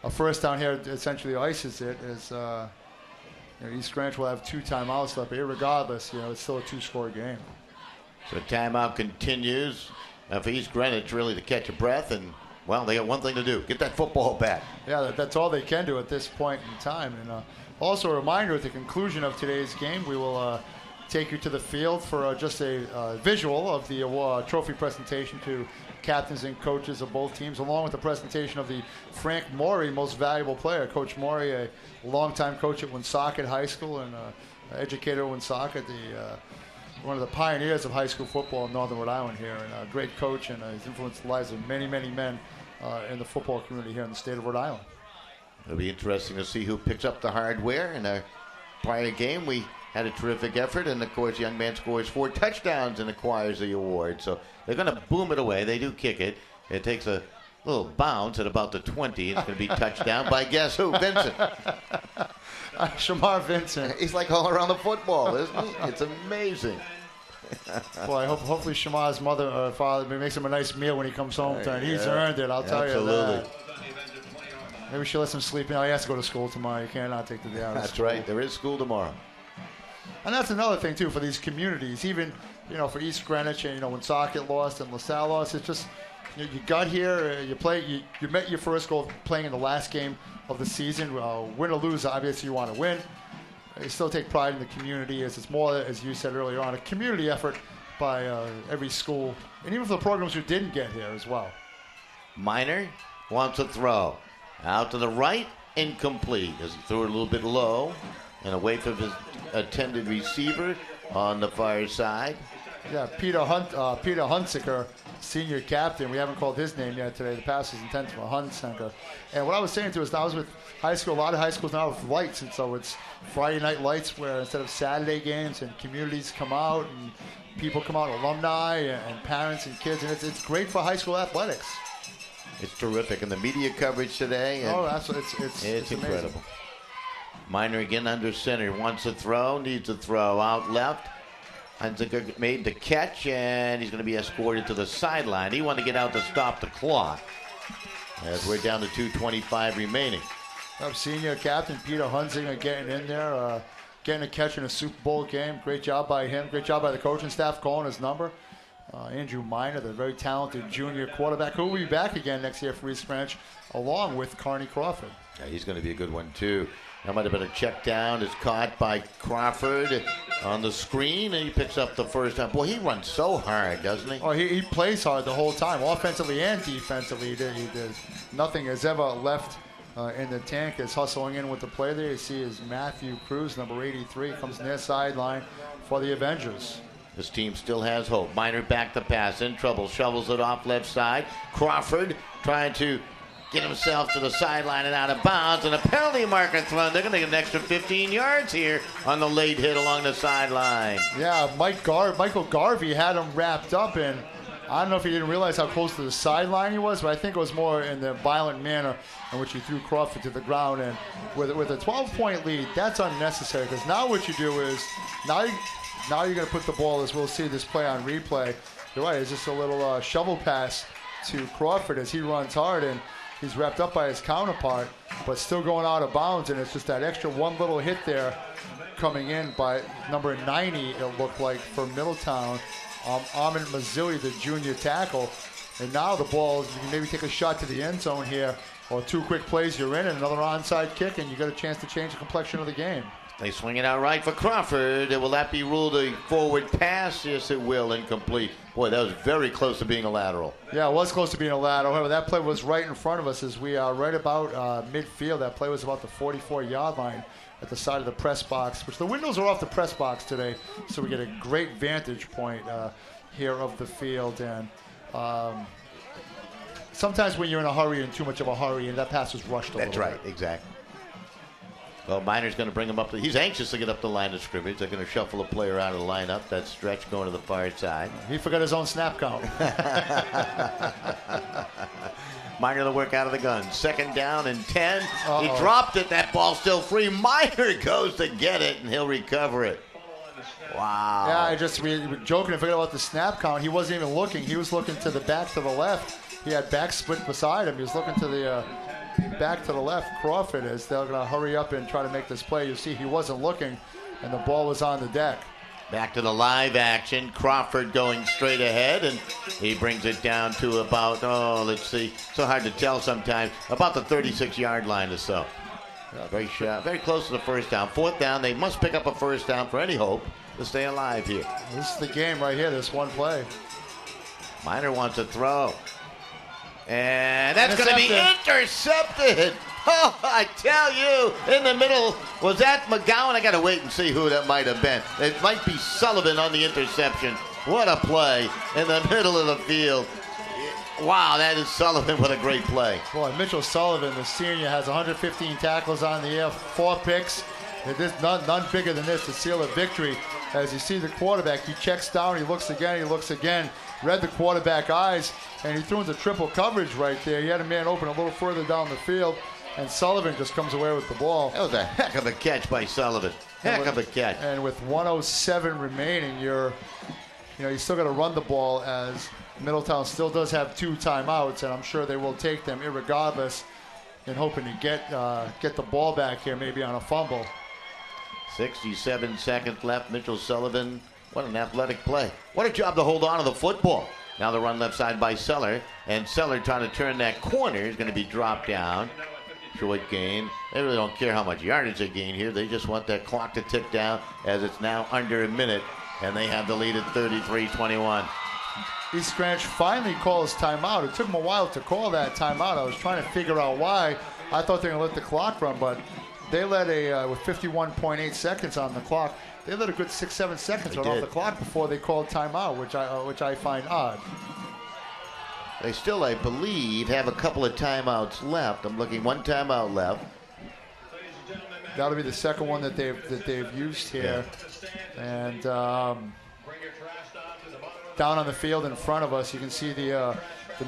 a first down here essentially ices it, as East Greenwich will have 2 timeouts left, but irregardless, it's still a 2-score game. So timeout continues for East Greenwich really to catch a breath, and, well, they got one thing to do, get that football back. Yeah, that's all they can do at this point in time. And also a reminder, at the conclusion of today's game, we will take you to the field for just a visual of the trophy presentation to captains and coaches of both teams, along with the presentation of the Frank Morey Most Valuable Player. Coach Morey, a longtime coach at Woonsocket High School and educator at Woonsocket, one of the pioneers of high school football in Northern Rhode Island here, and a great coach, and he's influenced the lives of many, many men in the football community here in the state of Rhode Island. It'll be interesting to see who picks up the hardware. In our prior game, we had a terrific effort, and of course, young man scores 4 touchdowns and acquires the award. So they're going to boom it away. They do kick it. It takes a little bounce at about the 20. It's going to be touchdown by guess who? Vincent. Shamar Vincent. He's like all around the football, isn't he? It's amazing. Boy, hopefully Shamar's mother or father makes him a nice meal when he comes home tonight. He's earned it, I'll tell you that. Maybe she'll let him sleep in. He has to go to school tomorrow. You cannot take the day out of That's school. right. There is school tomorrow. And that's another thing, too, for these communities. Even, for East Greenwich and, when Socket lost and LaSalle lost, it's just, you got here, you met your first goal of playing in the last game of the season. Win or lose, obviously you want to win. You still take pride in the community, as it's more, as you said earlier on, a community effort by every school, and even for the programs who didn't get here as well. Miner wants a throw. Out to the right, incomplete, as he threw it a little bit low and away from his intended receiver on the far side. Yeah, Peter Hunsiker, senior captain. We haven't called his name yet today. The pass is intended for Hunsiker. And what I was saying to is, I was with high school, a lot of high schools now with lights, and so it's Friday night lights where instead of Saturday games, and communities come out and people come out, alumni and parents and kids, and it's great for high school athletics. It's terrific, and the media coverage today. And it's incredible. Miner again under center, wants a throw, needs a throw out left. Hunsiker made the catch, and he's going to be escorted to the sideline. He wanted to get out to stop the clock, as we're down to 2:25 remaining. Senior captain Peter Hunsiker getting in there, getting a catch in a Super Bowl game. Great job by him. Great job by the coaching staff calling his number. Andrew Minor, the very talented junior quarterback, who will be back again next year for East Greenwich, along with Carney Crawford. Yeah, he's going to be a good one, too. That might have been a check down. It's caught by Crawford on the screen, and he picks up the first down. Boy, he runs so hard, doesn't he? Oh, he plays hard the whole time, offensively and defensively. He did. Nothing has ever left in the tank. Is hustling in with the play there. You see is Matthew Cruz, number 83, comes near sideline for the Avengers. This team still has hope. Minor back to pass, in trouble, shovels it off left side. Crawford trying to get himself to the sideline and out of bounds, and a penalty marker thrown. They're going to get an extra 15 yards here on the late hit along the sideline. Yeah, Michael Garvey had him wrapped up in. I don't know if he didn't realize how close to the sideline he was, but I think it was more in the violent manner in which he threw Crawford to the ground. And with a 12-point lead, that's unnecessary, because now what you do is now you're going to put the ball, as we'll see this play on replay. You're right, it's just a little shovel pass to Crawford as he runs hard, and he's wrapped up by his counterpart, but still going out of bounds, and it's just that extra one little hit there coming in by number 90, it looked like, for Middletown. Ahmed Mazzilli, the junior tackle. And now the ball, you can maybe take a shot to the end zone here, or two quick plays, you're in, and another onside kick, and you got a chance to change the complexion of the game. They swing it out right for Crawford. Will that be ruled a forward pass? Yes, it will. Incomplete. Boy, that was very close to being a lateral. Yeah, it was close to being a lateral. However, that play was right in front of us as we are right about midfield. That play was about the 44-yard line at the side of the press box, which the windows are off the press box today, so we get a great vantage point here of the field. And sometimes when you're in a hurry and too much of a hurry, and that pass was rushed a little bit. That's right, exactly. Well, Minor's going to bring him up. He's anxious to get up the line of scrimmage. They're going to shuffle a player out of the lineup. That stretch going to the far side. He forgot his own snap count. Minor to work out of the gun. Second down and 10. Uh-oh. He dropped it. That ball's still free. Minor goes to get it, and he'll recover it. Wow. Yeah, we were joking and forgot about the snap count. He wasn't even looking. He was looking to the back to the left. He had back split beside him. He was looking to the back to the left. Crawford is. They're going to hurry up and try to make this play. You see he wasn't looking, and the ball was on the deck. Back to the live action. Crawford going straight ahead, and he brings it down to about, let's see, so hard to tell sometimes, about the 36-yard line or so. Very sharp, very close to the first down. Fourth down, they must pick up a first down for any hope to stay alive here. This is the game right here, this one play. Minor wants to throw. And that's going to be intercepted. Oh, I tell you, in the middle, was that McGowan? I got to wait and see who that might have been. It might be Sullivan on the interception. What a play in the middle of the field. Wow, that is Sullivan with a great play. Boy, Mitchell Sullivan, the senior, has 115 tackles on the air, 4 picks. None bigger than this to seal a victory. As you see the quarterback, he checks down, he looks again, read the quarterback eyes, and he threw into triple coverage right there. He had a man open a little further down the field, and Sullivan just comes away with the ball. That was a heck of a catch by Sullivan. Heck of a catch. And with 1:07 remaining, you still got to run the ball, as Middletown still does have 2 timeouts, and I'm sure they will take them irregardless, in hoping to get the ball back here, maybe on a fumble. 67 seconds left. Mitchell Sullivan, what an athletic play. What a job to hold on to the football. Now the run left side by Seller, and Seller trying to turn that corner is going to be dropped down. Short gain. They really don't care how much yardage they gain here. They just want that clock to tick down, as it's now under a minute, and they have the lead at 33-21. East Greenwich finally calls timeout. It took them a while to call that timeout. I was trying to figure out why. I thought they were going to let the clock run, but they let with 51.8 seconds on the clock, they let a good 6-7 seconds run off the clock before they called timeout, which I find odd. They still, I believe, have a couple of timeouts left. I'm looking, 1 timeout left. That'll be the second one that they've used here. Yeah. And down on the field in front of us, you can see the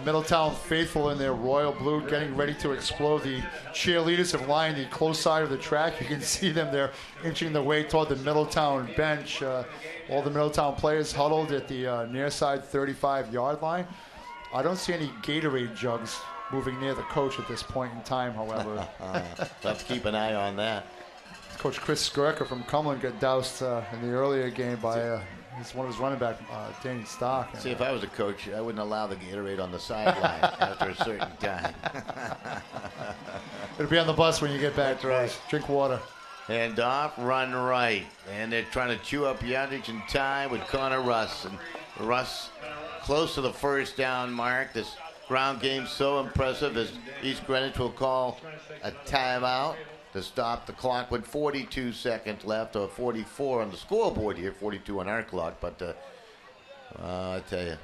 Middletown faithful in their royal blue getting ready to explode. The cheerleaders have lined the close side of the track. You can see them there inching their way toward the Middletown bench. All the Middletown players huddled at the near side 35-yard line. I don't see any Gatorade jugs moving near the coach at this point in time, however. Let's keep an eye on that. Coach Chris Skirka from Cumberland got doused in the earlier game by one of his running back, Danny Stock. See, if I was a coach, I wouldn't allow the Gatorade on the sideline after a certain time. It'll be on the bus when you get back. That's right. Drink water. And off, run right. And they're trying to chew up yardage and time with Connor Russ. And Russ close to the first down mark. This ground game so impressive as East Greenwich will call a timeout to stop the clock with 42 seconds left, or 44 on the scoreboard here, 42 on our clock. But I tell you,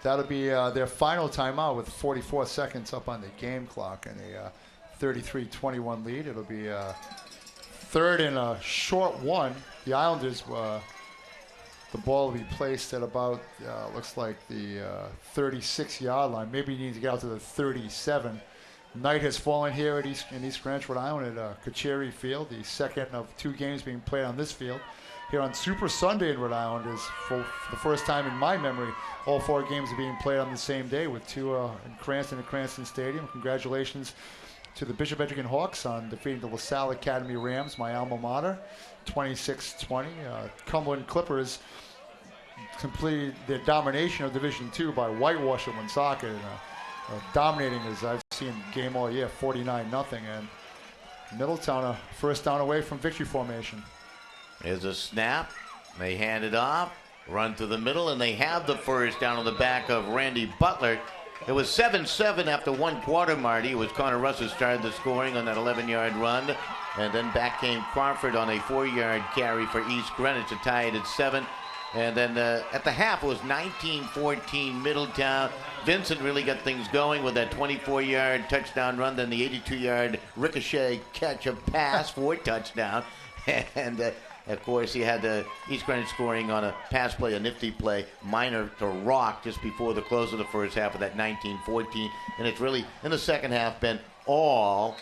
that'll be their final timeout with 44 seconds up on the game clock and a 33-21 lead. It'll be third and a short one. The Islanders, the ball will be placed at about, looks like the 36-yard line. Maybe you need to get out to the 37. Night has fallen here in East Greenwich, Rhode Island at Kacheri Field, the second of 2 games being played on this field. Here on Super Sunday in Rhode Island is, for the first time in my memory, all 4 games are being played on the same day, with 2 in Cranston at Cranston Stadium. Congratulations to the Bishop Egerton Hawks on defeating the LaSalle Academy Rams, my alma mater, 26-20. Cumberland Clippers completed their domination of Division II by whitewashing Woonsocket, and dominating, as I've seen, game all year, 49-0. And Middletown first down away from victory formation. There's a snap. They hand it off, run through the middle, and they have the first down on the back of Randy Butler. It was 7-7 after 1 quarter, Marty. It was Connor Russ who started the scoring on that 11-yard run. And then back came Crawford on a 4-yard carry for East Greenwich to tie it at 7. And then at the half, it was 19-14 Middletown. Vincent really got things going with that 24-yard touchdown run, then the 82-yard ricochet catch of pass for a touchdown. And, of course, he had East Greenwich scoring on a pass play, a nifty play, minor to rock just before the close of the first half of that 19-14. And it's really, in the second half, been all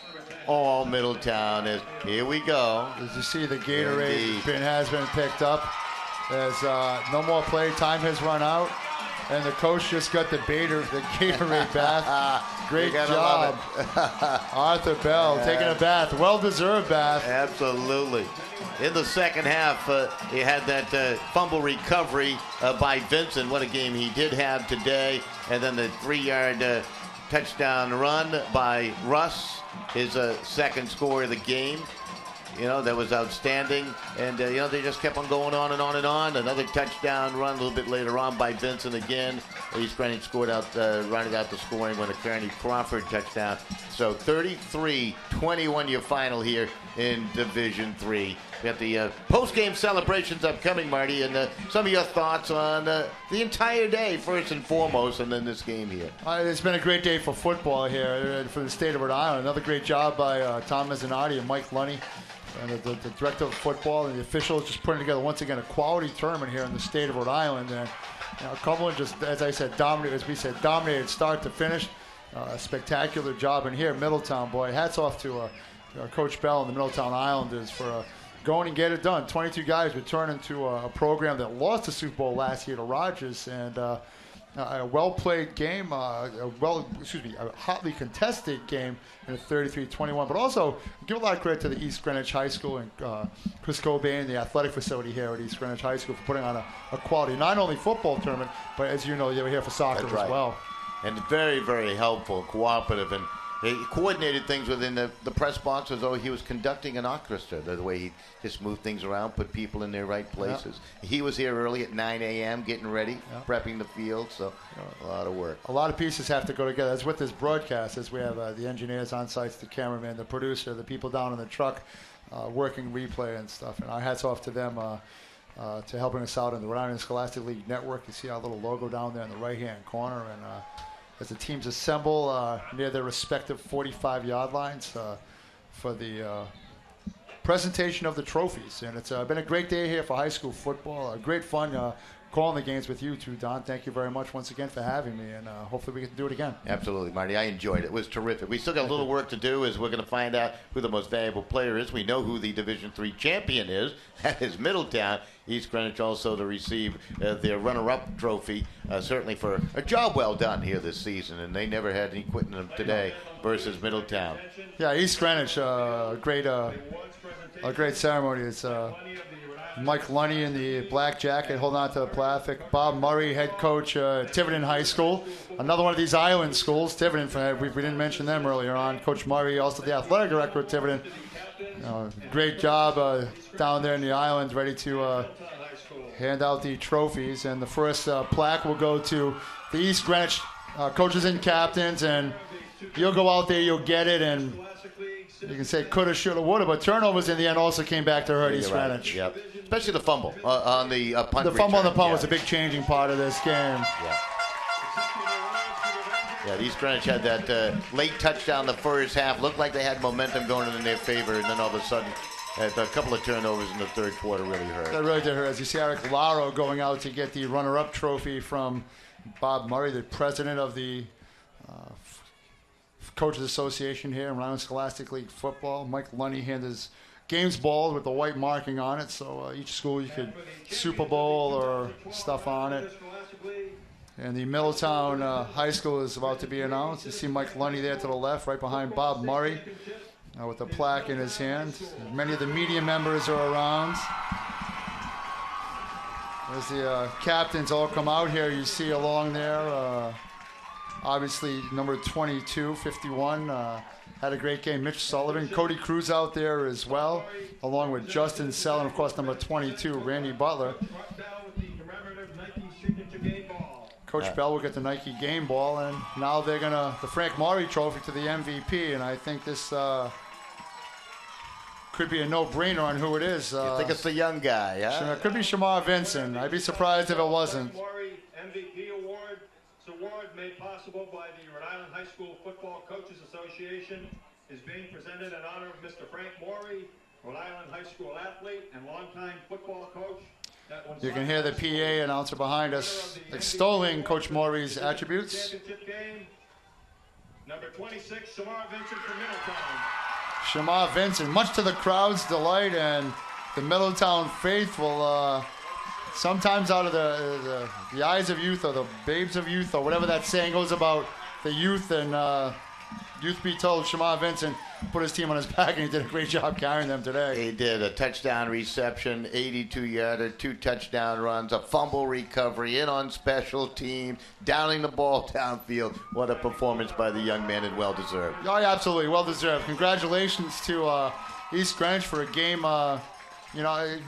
Middletown. As here we go. As you see, the Gatorade has been picked up. As no more play, time has run out, and the coach just got the Gatorade bath. Great job, Arthur Bell, taking a bath, well-deserved bath. Absolutely. In the second half, he had that fumble recovery by Vincent. What a game he did have today. And then the 3-yard touchdown run by Russ, his second score of the game. You know, that was outstanding. And, you know, they just kept on going on and on and on. Another touchdown run a little bit later on by Vincent again. East Greenwich scored out, rounded out the scoring when a Kearney Crawford touchdown. So 33-21 your final here in Division III. We got the post-game celebrations upcoming, Marty, and some of your thoughts on the entire day, first and foremost, and then this game here. It's been a great day for football here for the state of Rhode Island. Another great job by Tom Mezzanotte and Mike Lunny, and the director of football, and the officials just putting together, once again, a quality tournament here in the state of Rhode Island. And Cumberland just, as I said, dominated start to finish. A spectacular job. And here, Middletown, boy, hats off to Coach Bell and the Middletown Islanders for going and get it done. 22 guys returning to a program that lost the Super Bowl last year to Rogers, and a well-played game, a hotly contested game in a 33-21. But also, give a lot of credit to the East Greenwich High School and Chris Cobain, the athletic facility here at East Greenwich High School, for putting on a quality, not only football tournament, but as you know, they were here for soccer as well. And very, very helpful, cooperative, and he coordinated things within the press box as though he was conducting an orchestra, the way he just moved things around, put people in their right places. Yep. He was here early at 9 a.m. getting ready, prepping the field, so a lot of work. A lot of pieces have to go together. As with this broadcast, as we have the engineers on site, the cameraman, the producer, the people down in the truck working replay and stuff. And our hats off to them to helping us out in the Rhode Island Scholastic League Network. You see our little logo down there in the right-hand corner, and as the teams assemble near their respective 45-yard lines for the presentation of the trophies. And it's been a great day here for high school football. Great fun calling the games with you too, Don. Thank you very much once again for having me, and hopefully we can do it again. Absolutely, Marty. I enjoyed it. It was terrific. We still got a little work to do, as we're going to find out who the most valuable player is. We know who the Division III champion is. That is Middletown. East Greenwich also to receive their runner-up trophy, certainly for a job well done here this season, and they never had any quitting them today versus Middletown. Yeah, East Greenwich, great A great ceremony. It's Mike Lunny in the black jacket holding on to the plastic. Bob Murray, head coach at Tiverton High School. Another one of these island schools. Tiverton, we didn't mention them earlier on. Coach Murray, also the athletic director at Tiverton. Great job down there in the islands, ready to hand out the trophies. And the first plaque will go to the East Greenwich coaches and captains. And you'll go out there, you'll get it, and you can say coulda, shoulda, woulda, but turnovers in the end also came back to hurt East Greenwich. Yep. Especially the fumble on the punt. The fumble on the punt was a big changing part of this game. Yeah. Yeah, East Greenwich had that late touchdown the first half. Looked like they had momentum going in their favor, and then all of a sudden, a couple of turnovers in the third quarter really hurt. That really did hurt. As you see, Eric Laro going out to get the runner-up trophy from Bob Murray, the president of the Coaches Association here in Rhode Island Scholastic League football. Mike Lunny handed his games ball with the white marking on it, so each school you could Super Bowl or stuff on it. And the Middletown High School is about to be announced. You see Mike Lunny there to the left, right behind Bob Murray, with the plaque in his hand. Many of the media members are around. As the captains all come out here, you see along there, obviously number 22, 51, had a great game. Mitch Sullivan, Cody Cruz out there as well, along with Justin Sell, and of course number 22, Randy Butler. Coach Bell will get the Nike game ball, and now they're going to, the Frank Maury trophy to the MVP, and I think this could be a no-brainer on who it is. You think it's the young guy, huh? It could be Shamar Vincent. I'd be surprised if it wasn't. MVP award. This award made possible by the Rhode Island High School Football Coaches Association is being presented in honor of Mr. Frank Maury, Rhode Island High School athlete and longtime football coach. You can hear the PA announcer behind us extolling Coach Maury's attributes. Number 26, Shamar Vincent from Middletown. Shamar Vincent, much to the crowd's delight and the Middletown faithful, sometimes out of the eyes of youth or the babes of youth or whatever that saying goes about the youth, and youth be told, Shamar Vincent put his team on his back and he did a great job carrying them today. He did. A touchdown reception, 82-yarder, 2 touchdown runs, a fumble recovery, in on special teams, downing the ball downfield. What a performance by the young man, and well-deserved. Oh, yeah, absolutely. Well-deserved. Congratulations to East Greenwich for a game,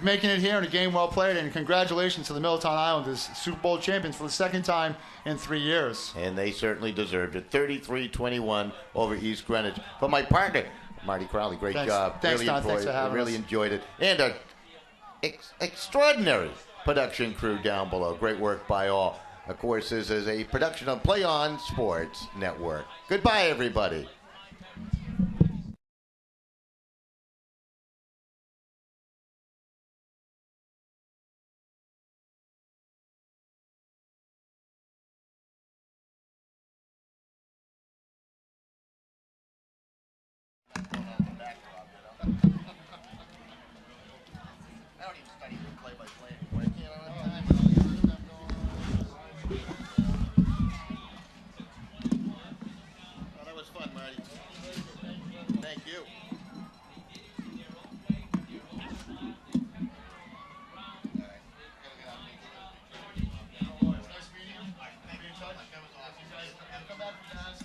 making it here and a game well played, and congratulations to the Middletown Islanders, Super Bowl champions for the second time in 3 years. And they certainly deserved it. 33-21 over East Greenwich. But my partner, Marty Crowley, great job. Thanks, Don. Thanks for having really us. enjoyed it. And an extraordinary production crew down below. Great work by all. Of course, this is a production of Play On Sports Network. Goodbye, everybody. Come back, guys.